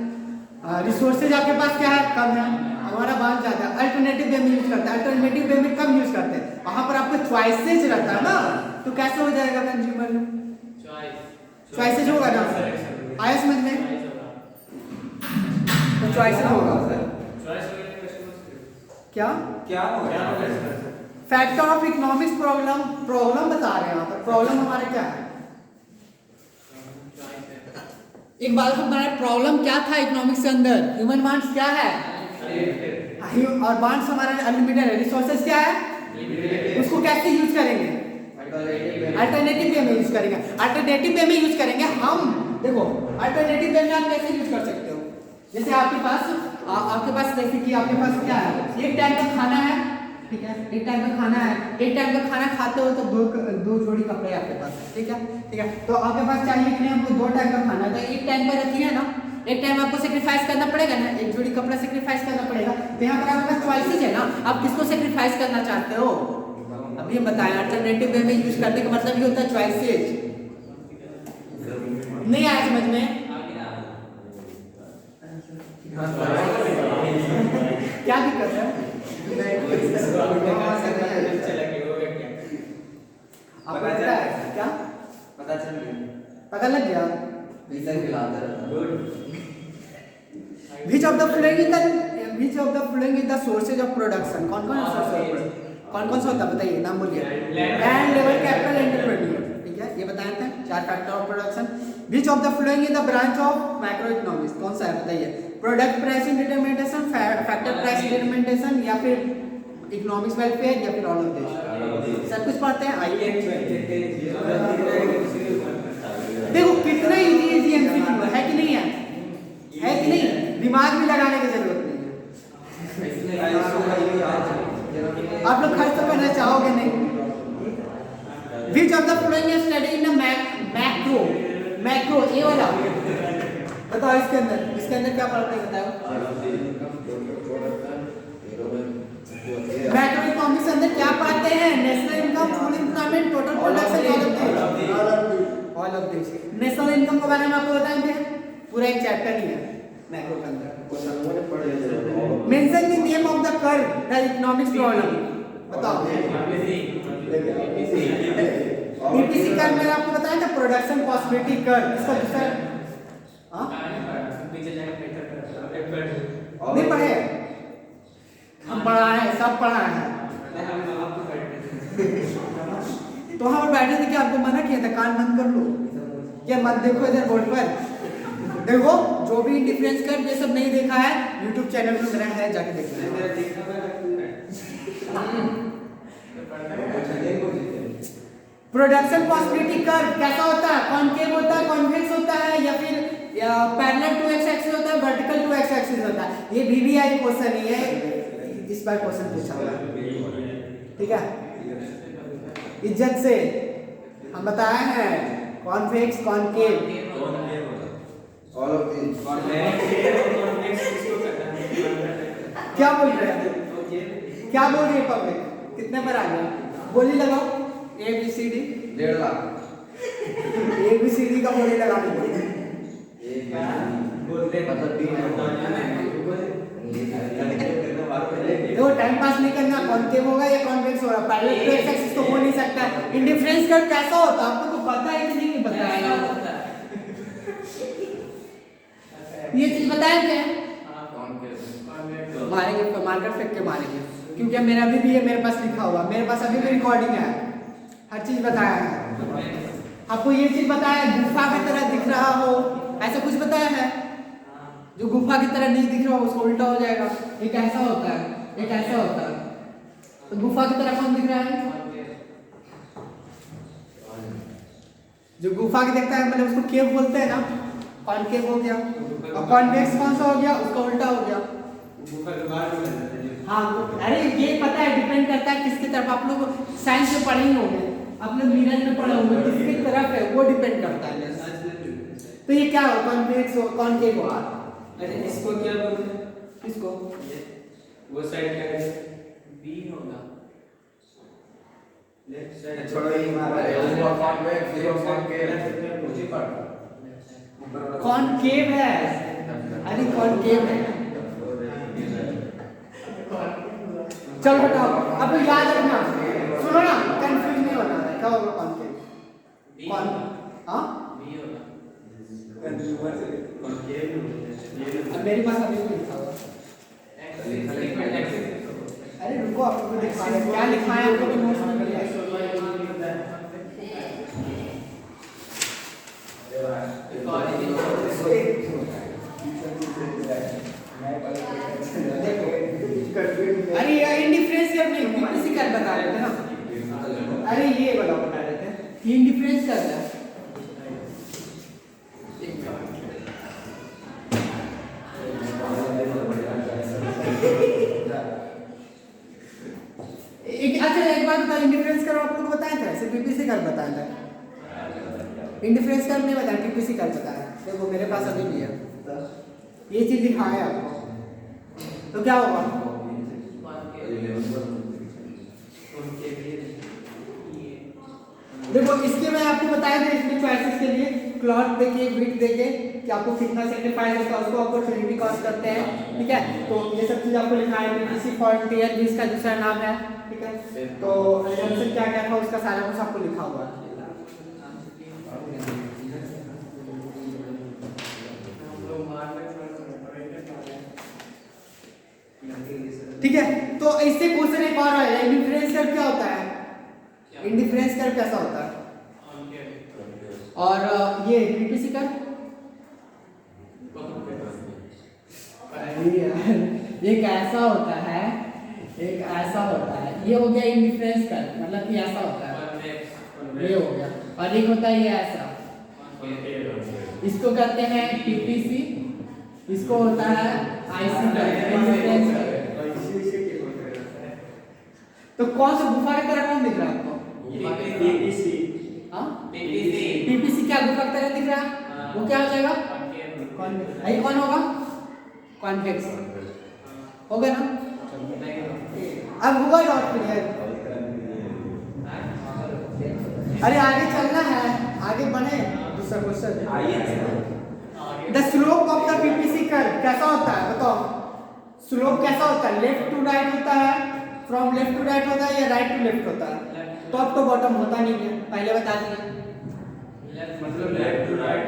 रिसोर्सेज आपके पास क्या है? कम है। हमारा बहुत ज्यादा अल्टरनेटिव वे में यूज करता है, अल्टरनेटिव वे में कम यूज करते हैं। वहां पर आपको चॉइसेज रहता है ना, तो कैसे हो जाएगा कंज्यूमर में? चॉइसेज होगा ना? आया समझ में? तो चॉइसेज होगा। क्या फैक्टर ऑफ इकोनॉमिक्स प्रॉब्लम बता रहे हैं यहाँ पर। प्रॉब्लम हमारा क्या है? एक बात बताएं, प्रॉब्लम क्या था इकोनॉमिक्स के अंदर? ह्यूमन वांट्स क्या है? और वांट्स हमारा अनलिमिटेड है। रिसोर्सेज क्या है? उसको कैसे यूज करेंगे? अल्टरनेटिव वे में यूज करेंगे। अल्टरनेटिव वे में यूज करेंगे हम। देखो अल्टरनेटिव वे में आप कैसे यूज कर सकते हो? जैसे आपके पास जैसे कि आपके पास क्या है? एक टाइम का खाना है, ठीक है, एक टाइम का खाना है। एक टाइम का खाना खाते हो तो दो जोड़ी कपड़े आपके पास, ठीक है। तो आपके पास चाहिए कि नहीं हमको 2 टाइम का खाना है, तो एक टाइम पर रखिए ना, एक टाइम आपको सेक्रीफाइस करना पड़ेगा ना, एक जोड़ी कपड़ा सेक्रीफाइस करना पड़ेगा। तो यहाँ पर आपके पास चॉइसेस है ना, आप किसको सेक्रीफाइस करना चाहते हो? अभी हम बताएं अल्टरनेटिव वे में यूज करने का मतलब ये होता है चॉइसेज। नहीं आया समझ में? क्या दिक्कत है? आपको पता है क्या? पता चल गया। पता लग गया? रीजन खिलाता रहता। Which of the following is the sources of production? कौन कौन सा source of production? कौन कौन सा होता है बताइए, नाम बोलिए। Land, labour, capital, entrepreneur. ठीक है, ये बताए थे 4 factor of production. Which of the following is the branch of macro economics? कौन सा है बताइए? Product pricing determination, factor price determination, या फिर इकोनॉमिक्स वेलफेयर, या फिर ऑल ऑफ दिस? सब कुछ पढ़ते हैं आइए। देखो कितना इजी एमसीक्यू है कि नहीं है? है कि नहीं? दिमाग भी लगाने की जरूरत नहीं है। आप लोग खर्च तो करना चाहोगे नहीं? Which of the following is studied in a macro ये वाला बताओ, इसके अंदर क्या पढ़ते हैं बताओ? मैक्रो इकोनॉमिक्स के अंदर क्या पढ़ते हैं? National income, full employment, total production, all of this. National income के बारे में आपको बताएंगे, पूरा एक चैप्टर ही है मैक्रो के अंदर। Mention the name of the curve the economics problem, बताओ। पीपीसी कर्व में आपको बताया था प्रोडक्शन पॉसिबिलिटी कर्व, इसका दूसरा हां नहीं पढ़े? हम पढ़ा है, सब पढ़ा है। तो वहां पर बैठे थे कि आपको मना किया था कान बंद कर लो, ये मत देखो इधर बोर्ड पर। देखो जो भी डिफरेंस कर ये सब नहीं देखा है YouTube चैनल में मेरा है, जाके देखना। प्रोडक्शन पॉसिबिलिटी कर्व कैसा होता है? कॉनकेव होता है, कॉन्वेक्स होता है, या फिर पैरेलल टू एक्स एक्सिस होता है, वर्टिकल टू एक्स एक्सिस होता है? ये VVI क्वेश्चन ही है, इस बार क्वेश्चन पूछा हुआ है। ठीक है, इज्जत से हम बताए हैं convex, concave, all of this. क्या बोल रहे हैं? क्या बोल रही है पब्लिक? कितने पर आ गया? बोली लगाओ ABCD 1.5 लाख। ABCD का बोली लगाने को तो टाइम पास नहीं करना। कॉनकेव होगा या कॉन्वेक्स होगा? पैरेलल टू एक्स एक्सिस तो हो नहीं सकता है। इंडिफरेंस कर्व कैसा होता है? आपको तो पता है कि नहीं बताया? ये चीज बताया क्या? मारेंगे, मार्कर फेंक के मारेंगे, क्योंकि मेरा अभी भी है, मेरे पास लिखा हुआ, मेरे पास अभी भी रिकॉर्डिंग है, हर चीज बताया है। आपको ये चीज बताया है गुफा की तरह दिख रहा हो, ऐसा कुछ बताया है? जो गुफा की तरह नहीं दिख रहा हो उसको उल्टा हो जाएगा। एक ऐसा होता है, एक ऐसा होता है। तो गुफा की तरह कौन दिख रहा है? जो गुफा की दिखता है मतलब उसको केव बोलते हैं ना, कॉनकेव हो गया। और कॉन्वेक्स कौन सा हो गया? उसका उल्टा हो गया। हाँ, अरे ये पता है, डिपेंड करता है किसकी तरफ। आप लोग साइंस में पढ़े ही होंगे, आप लोग मिरर में पढ़े होंगे, किसकी तरफ है वो डिपेंड करता है। तो ये क्या हो? कॉन्वेक्स हो, कॉनकेव हो। अरे इसको क्या बोलते हैं? किसको? वो साइड क्या है? बी होगा। लेफ्ट साइड छोड़ो ये मारा है, वो कॉन्वेक्स, ये कॉनकेव मुझे पढ़। कॉनकेव है, अरे कॉनकेव है। चलो बताओ, अब याद रखना, सुनो ना, कंफ्यूज नहीं होना है। क्या होगा कॉनकेव? कौन? हाँ, बी होगा। अब मेरे पास अभी भी लिखा हुआ। अरे रुको, आपको दिखा रहे क्या लिखा है आपको नोट्स में मिला है। अरे ये इंडिफरेंस कर नहीं, किसी का बता रहे थे ना। अरे ये वाला बता रहे थे, ये इंडिफरेंस कर रहा है। अच्छा एक बात बताओ, इंडिफरेंस कर्व आप लोग को बताया था? सिर्फ पीपीसी कर्व बताया था, इंडिफरेंस कर्व नहीं बताया, पीपीसी कर्व बताया। देखो मेरे पास अभी भी है, ये चीज दिखाया है आपको। तो क्या होगा? देखो इसके मैं आपको बताया था इसमें चॉइसेस के लिए क्लॉट देके विड्थ देके कि आपको कितना सेक्रीफाइस होता है उसको अपॉर्चुनिटी कॉस्ट करते हैं, ठीक है। तो ये सब चीज आपको लिखा है बीटीसी फ्रंटियर भी इसका दूसरा नाम है, ठीक है। तो एग्जाम्पल क्या क्या था उसका सारा कुछ आपको लिखा हुआ है। ठीक है, तो इससे क्वेश्चन एक और आया, इंडिफरेंस कर्व क्या होता है, इंडिफरेंस कर्व कैसा होता है, और ये बीटीसी कर्व ये कैसा होता है, एक ऐसा होता है, ये हो गया इंडिफरेंस कर्व, मतलब कि ऐसा होता है, ये हो गया, और एक होता है ये ऐसा, इसको कहते हैं पीपीसी, इसको होता है आईसी कर्व, इंडिफरेंस कर्व। तो कौन सा गुफा की तरह कौन दिख रहा है आपको? पीपीसी। हाँ पीपीसी। पीपीसी क्या गुफा की तरह दिख रहा है? वो क्या हो जाएगा? कॉन्वेक्स। ये कौन होगा? कॉन्वेक्स होगा ना? अब हुआ डॉट क्लियर। अरे आगे चलना है, आगे बढ़े, दूसरा question. The slope of the PPC curve कैसा होता है बताओ? स्लोप कैसा होता है? लेफ्ट टू राइट होता है, फ्रॉम लेफ्ट टू राइट होता है या राइट टू लेफ्ट होता है? टॉप टू बॉटम होता नहीं है, पहले बता दिए। मतलब left to right,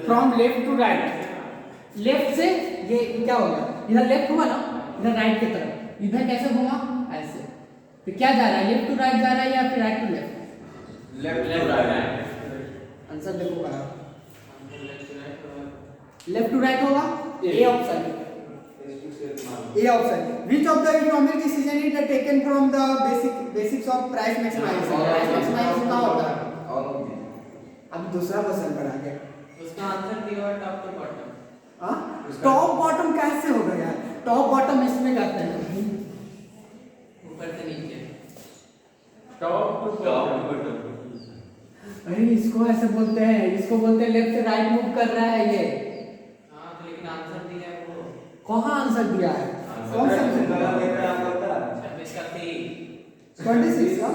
from left to right, left से ये क्या होगा, इधर लेफ्ट हुआ ना, इधर राइट की तरफ, इधर कैसे घूमा ऐसे, तो क्या जा रहा है, लेफ्ट टू राइट जा रहा है या फिर right to left? Left to right. Answer देखो बड़ा, लेफ्ट टू राइट होगा, A option, A option. Which of the economic decision is taken from the basics of price maximization? Price maximization का होता है। अब दूसरा क्वेश्चन पढ़ा के उसका आंसर दिया है टॉप टू बॉटम। हाँ, टॉप बॉटम कैसे होगा यार? टॉप बॉटम इसमें करते हैं, ऊपर से नीचे। Top to bottom. अरे इसको ऐसे बोलते हैं, इसको बोलते हैं लेफ्ट से राइट मूव कर रहा है ये। हाँ तो लेकिन आंसर दिया है वो। कहाँ आंसर दिया है? कौन सा आंसर दिया है? 26 का सी। 26 का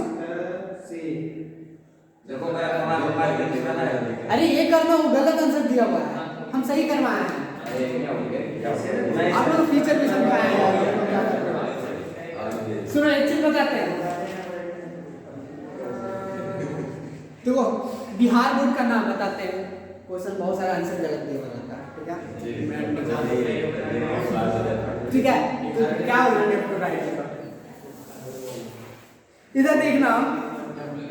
सी। देखो मैं हमारे गलती बना है। अरे ये करना वो गलत आंसर दिया हुआ है, हम सही करवाए हैं। आप लोग फीचर भी समझाए हैं। सुनो एक चीज बताते हैं, देखो बिहार बोर्ड का नाम बताते हैं, क्वेश्चन बहुत सारा आंसर गलत दिया हुआ रहता है, ठीक है, तो क्या होगा लेफ्ट टू राइट का? इधर देखना,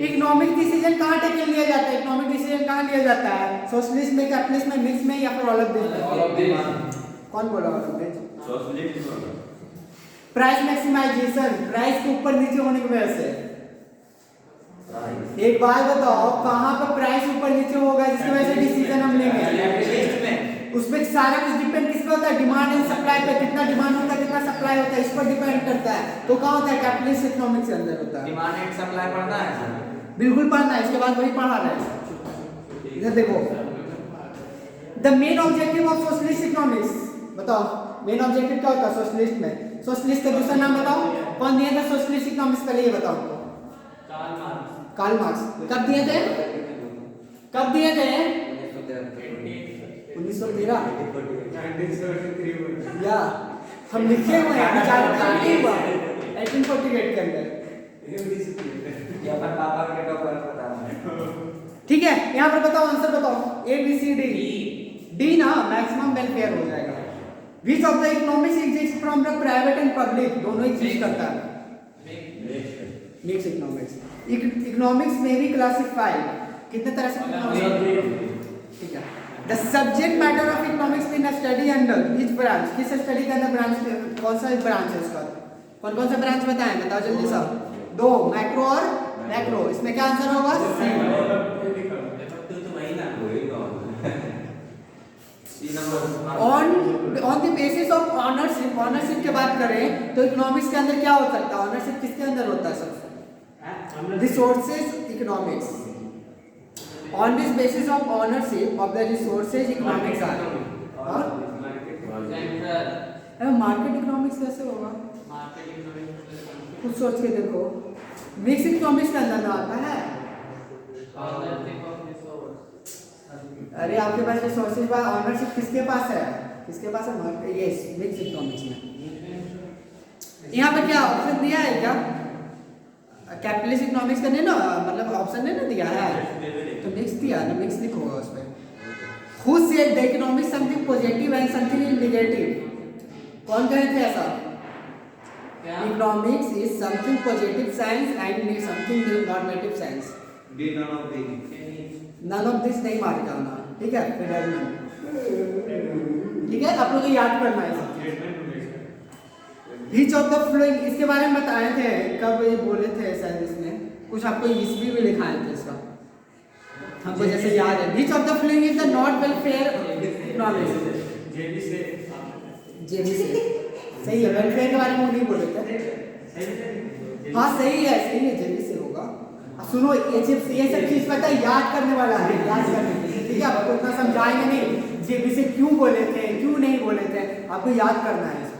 इकोनॉमिक डिसीजन कहाँ टेकन लिया जाता है, इकोनॉमिक डिसीजन कहाँ लिया जाता है? सोशलिस्ट में, कैपिटलिस्ट में, मिक्स में या फिर ऑल ऑफ दिस? कौन बोला all of this? Socialist. Price maximization, price के ऊपर नीचे होने की वजह से। एक बात बताओ, कहाँ पर प्राइस ऊपर नीचे होगा जिसकी वजह से डिसीजन हम लेंगे? उसमें सारा कुछ डिपेंड किस पे होता है? डिमांड एंड सप्लाई पे। कितना डिमांड होता है, कितना सप्लाई होता है, इस पर डिपेंड करता है। तो कहाँ होता है? कैपिटलिस्ट इकोनॉमिक्स के अंदर होता है। डिमांड एंड सप्लाई पढ़ना है। बिल्कुल पढ़ना है, इसके बाद वही पढ़ा रहे हैं। इधर देखो, the main objective of socialist economics, बताओ मेन ऑब्जेक्टिव क्या होता है सोशलिस्ट में? सोशलिस्ट का दूसरा नाम बताओ, कौन दिया था सोशलिस्ट इकोनॉमिक्स? पहले ये बताओ। Karl Marx. कब दिए थे? कब दिए थे? 1913 या हम लिखे हुए हैं 1848 के अंदर। ठीक है, यहाँ पर बताओ आंसर बताओ, A B C D. D ना, मैक्सिमम वेलफेयर हो जाएगा। Which of the economics exist from the private and public? दोनों एग्जिस्ट करता है, मिक्स इकोनॉमिक्स। इकोनॉमिक्स में भी क्लासिफाइड कितने तरह से? ठीक है, the subject matter of economics in study under which branch? किस स्टडी के अंदर ब्रांच, कौन सा ब्रांच है इसका? कौन कौन सा ब्रांच बताएं, बताओ जल्दी सब। दो, मैक्रो और मैक्रो। इसमें क्या आंसर होगा? C. On the basis of ownership, ownership की बात करें तो इकोनॉमिक्स के अंदर क्या हो सकता है? ऑनरशिप किसके अंदर होता है सबसे? Resources economics. On this basis of ownership of the resources economics are. Market economics कैसे होगा? कुछ सोच के देखो, मिक्स इकोनॉमिक्स के अंदर ना आता है। अरे आपके पास रिसोर्सेज का ऑनरशिप किसके पास है? किसके पास है? ये मिक्स इकोनॉमिक्स में यहाँ पर क्या ऑप्शन दिया है क्या? कैपिटलिस्ट इकोनॉमिक्स का नहीं ना, मतलब ऑप्शन नहीं ना दिया है, तो मिक्स दिया ना, मिक्स लिखोगा उस पे। Who said the economics something positive and something negative? कौन कहे थे ऐसा? Economics is something positive science and something normative science. Be none of these. None of this नहीं मार जाना, ठीक है? ठीक है, आप लोग को याद करना है सब। Which of the following, इसके बारे में बताए थे, कब ये बोले थे शायद इसमें, कुछ आपको ईस्वी भी लिखाए थे इसका, हमको जैसे याद है। Which of the following is the not welfare economics? जेबी से सही है, वेलफेयर के बारे में वो नहीं बोले थे। हाँ सही है जेबी से होगा। सुनो ये सब चीज पता है, याद करने वाला है, याद करने के लिए, ठीक है? आपको उतना समझाएंगे नहीं जेबी से क्यों बोले थे, क्यों नहीं बोले थे, आपको याद करना है इसको।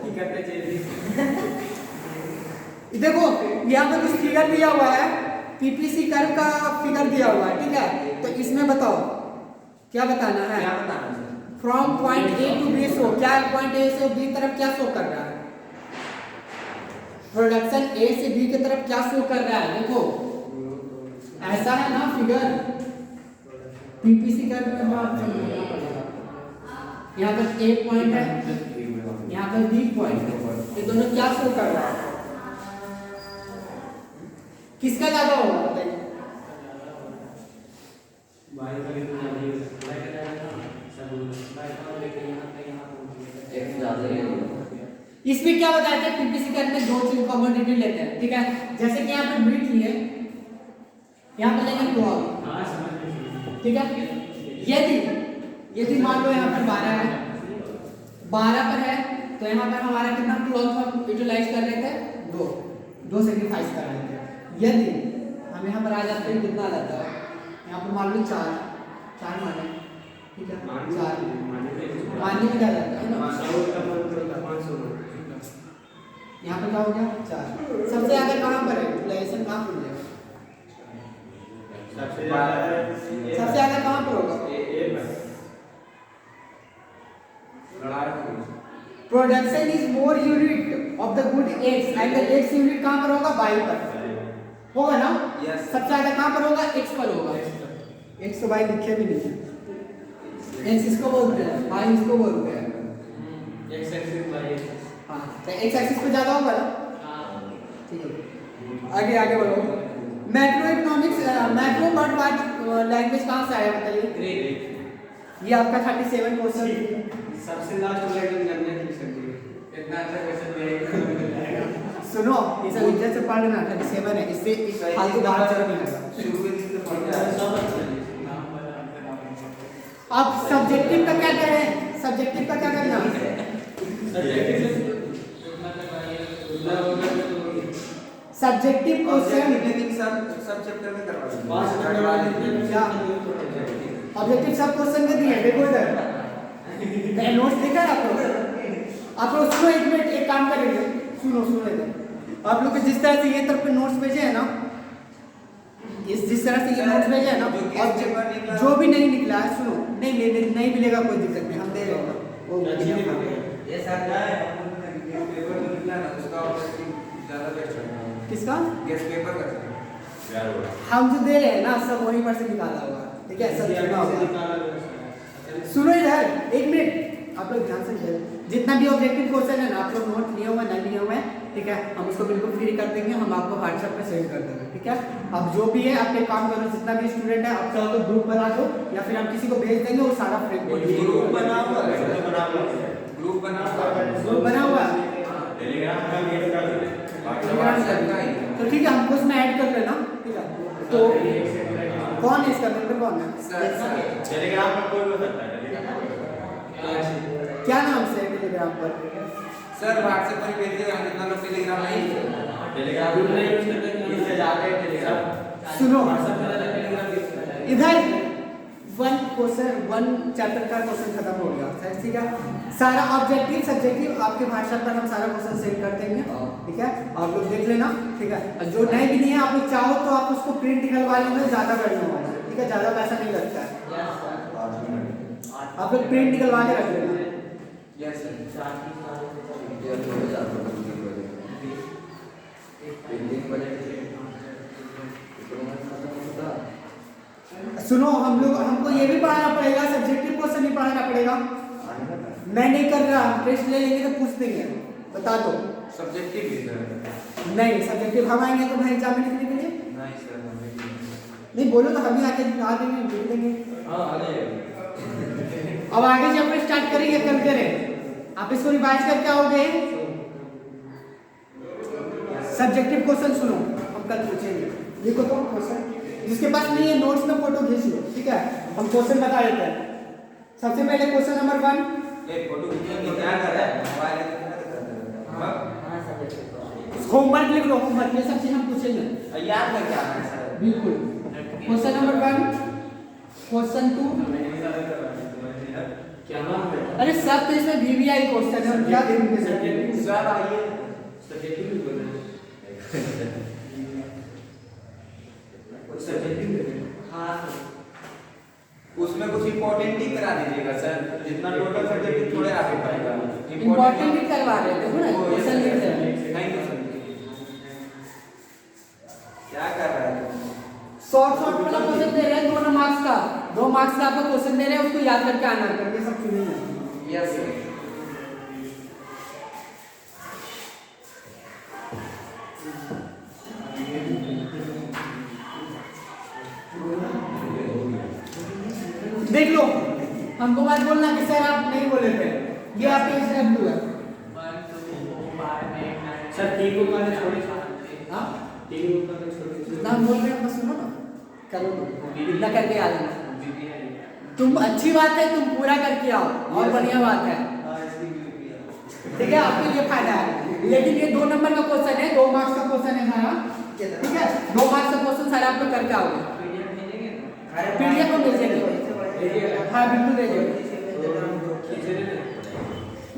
देखो यहाँ पे कुछ फिगर दिया हुआ है, पीपीसी कर्व का फिगर दिया हुआ है, ठीक है? तो इसमें बताओ क्या बताना है? क्या बताना है? From point A to B show, क्या पॉइंट ए से बी तरफ क्या शो कर रहा है? प्रोडक्शन ए से बी की तरफ क्या शो कर रहा है? देखो ऐसा है ना फिगर, पीपीसी कर्व में यहाँ पर ए पॉइंट है, यहाँ पर बी पॉइंट है, ये दोनों क्या शो कर रहा है? किसका ज्यादा होगा बताइए? इसमें क्या बताया था? पीपीसी कर्व में दो चीज कॉमोडिटी लेते हैं, ठीक है? जैसे कि यहाँ पर ब्रीट लिए, यहाँ पर लेंगे क्लॉथ, ठीक है? यदि मान लो यहाँ पर 12 है, 12 पर है, तो यहाँ पर हमारा कितना क्लॉथ हम यूटिलाइज कर रहे थे? दो सेक्रीफाइस कर रहे थे। यदि हम यहाँ पर आ जाते हैं, कितना आ जाता है? यहाँ पर मान लो 4 माने, ठीक है? 4 मानने में क्या जाता है ना, यहाँ पर क्या हो गया? 4। सबसे ज्यादा कहाँ पर है यूटिलाइजेशन, कहाँ पर है? सबसे ज्यादा कहाँ पर होगा? Production is more unit of the good x and the x unit कहाँ पर होगा? वाई पर होगा ना? सबसे ज्यादा कहाँ पर होगा? एक्स पर होगा। एक्स तो वाई लिखे भी नहीं, एक्स इसको बोलते हैं, वाई इसको बोलते हैं। एक्स एक्सिस वाई, हाँ तो एक्स एक्सिस पे ज्यादा होगा ना, ठीक है? आगे बढ़ो। Macro economics, macro word language कहाँ से आया बताइए? ये आपका 37 क्वेश्चन, सबसे लास्ट वाला करने की सकती है, इतना अच्छा क्वेश्चन नहीं। सुनो इसे इज्जत से पढ़ना, 37 है, इससे फालतू बात चल नहीं आएगा। शुरू में से पढ़ना है। अब सब्जेक्टिव का क्या करें? सब्जेक्टिव का क्या करना है? सब्जेक्टिव क्वेश्चन सब चैप्टर में करवा देंगे। क्या ऑब्जेक्टिव सब क्वेश्चन में दिए? देखो इधर मैं नोट्स देखा है आप लोग सुनो, एक मिनट एक काम करेंगे, सुनो इधर। आप लोग को जिस तरह से ये तरफ पे नोट्स भेजे हैं ना, जिस तरह से ये नोट्स भेजे हैं ना, और जो भी नहीं निकला है, सुनो नहीं मिलेगा, कोई दिक्कत नहीं, हम दे रहे हैं। ये सर का पेपर में निकला ना, उसका ऑब्जेक्टिव ज्यादा बेस्ट है। किसका? गेस पेपर का हम जो दे रहे हैं ना, सब वहीं पर से निकाला हुआ, ठीक है? सब चुना हुआ। सुनो इधर एक मिनट, आप लोग ध्यान से जितना भी ऑब्जेक्टिव क्वेश्चन है ना, आप लोग नोट लिए हुए नहीं लिए हुए, ठीक है? हम उसको बिल्कुल फ्री कर देंगे, हम आपको व्हाट्सएप पे सेंड कर देंगे, ठीक है? अब जो भी है आप एक काम करो, जितना भी स्टूडेंट है आप चाहो तो ग्रुप बना दो, या फिर हम किसी को भेज देंगे, वो सारा फ्रेम ग्रुप बना हुआ है, ग्रुप बना हुआ है, टेलीग्राम का लिंक कर दे, तो ठीक है, हमको उसमें ऐड कर लेना, ठीक है? तो कौन है इसका मेंबर, कौन है? टेलीग्राम पर कोई हो सकता है, क्या नाम से है टेलीग्राम पर? सर व्हाट्सएप पर भेज दिया, कितना लोग टेलीग्राम नहीं, टेलीग्राम ग्रुप नहीं यूज करते, इससे जाके टेलीग्राम सुनो व्हाट्सएप पे टेलीग्राम यूज करते हैं। इधर वन चैप्टर का क्वेश्चन खत्म हो गया सर, ठीक है। सारा ऑब्जेक्टिव सब्जेक्टिव आपके व्हाट्सएप पर हम सारा क्वेश्चन सेंड कर देंगे, ठीक है, आप लोग देख लेना, ठीक है। और जो नहीं भी नहीं है आप लोग चाहो तो आप उसको प्रिंट निकलवा लेंगे, ज़्यादा बढ़िया होगा, ठीक है, ज़्यादा पैसा नहीं लगता है, आप लोग प्रिंट निकलवा के रख लेना। Yes sir. सुनो, हमको ये भी पढ़ाना पड़ेगा, सब्जेक्टिव क्वेश्चन नहीं पढ़ाना पड़ेगा। मैं नहीं कर रहा, टेस्ट ले लेंगे तो पूछ देंगे, बता दो। सब्जेक्टिव भी सर? नहीं, सब्जेक्टिव हम आएंगे तो भाई एग्जाम में लिखने के लिए नहीं सर, नहीं बोलो तो हम ही आके आ देंगे, लिख देंगे। हाँ आ जाएगा। अब आगे चैप्टर स्टार्ट करेंगे, कल करें, आप इसको रिवाइज करके आओगे। सब्जेक्टिव क्वेश्चन सुनो, हम कल पूछेंगे, देखो तो क्वेश्चन जिसके पास नहीं है नोट्स में फोटो खींच लो, ठीक है, हम क्वेश्चन बता देते हैं। सबसे पहले क्वेश्चन नंबर 1, एक फोटो खींचने क्या कर रहा है मोबाइल होमवर्क लिख लो, होमवर्क ये सब चीज हम पूछेंगे, याद करके आना है सर। बिल्कुल। क्वेश्चन नंबर 1, क्वेश्चन 2, क्या नाम है? अरे सब तो इसमें VVI क्वेश्चन है, हम क्या देंगे सर? सर आइए सब्जेक्टिव भी बोल रहे हैं। सब्जेक्टिव भी हाँ उसमें कुछ इम्पोर्टेंट ही करा दीजिएगा सर, जितना टोटल सब्जेक्ट थोड़े आगे पड़ेगा। इंपॉर्टेंट ही करवा रहे थे ना, क्वेश्चन लिख रहे हैं। Thank you sir. क्या कर रहा है? शॉर्ट वाला क्वेश्चन दे रहे हैं 2 मार्क्स का, 2 मार्क्स का आपको क्वेश्चन दे रहे हैं, उसको याद करके आना करके सब सुनिए। Yes sir. देख लो, हमको बात बोलना कि सर आप नहीं बोले थे, ये आपके SW है। सर तीन को करने छोड़े। हाँ, तीन को करने छोड़े। जितना हम बोल रहे हैं बस सुनो ना, करो तो इतना करके आ जाना। तुम अच्छी बात है, तुम पूरा करके आओ, और बढ़िया बात है, ठीक है, आपके लिए फायदा है। लेकिन ये 2 नंबर का क्वेश्चन है, 2 मार्क्स का क्वेश्चन है सारा, ठीक है, 2 मार्क्स का क्वेश्चन सारा आप लोग करके आओगे। PDF को भेजेंगे, हाँ बिल्कुल भेजेंगे।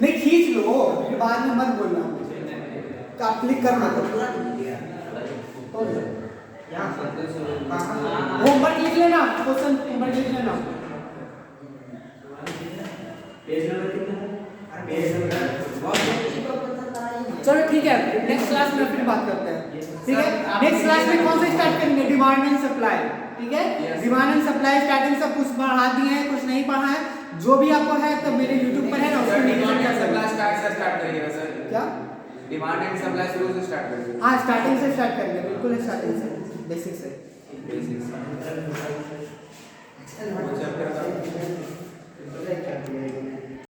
नहीं खींच लो, फिर बाद में मत बोलना, तो आप क्लिक करना तो होमवर्क लिख लेना, क्वेश्चन होमवर्क लिख लेना। पेज नंबर कितना है? पेज नंबर चलो ठीक है, नेक्स्ट क्लास में फिर बात करते हैं, ठीक है। नेक्स्ट क्लास में कौन सा स्टार्ट करेंगे? डिमांड एंड सप्लाई, ठीक है। डिमांड एंड सप्लाई स्टार्टिंग सब कुछ पढ़ा दिए हैं, कुछ नहीं पढ़ा है, जो भी आपको है तो मेरे YouTube पर है ना, उसको डिमांड कर एंड सकते सप्लाई हैं। स्टार्ट करिएगा सर। क्या? डिमांड एंड सप्लाई शुरू से स्टार्ट करिएगा। हाँ स्टार्टिंग से स्टार्ट करेंगे, बिल्कुल स्टार्टिंग से, बेसिक से। बेसिक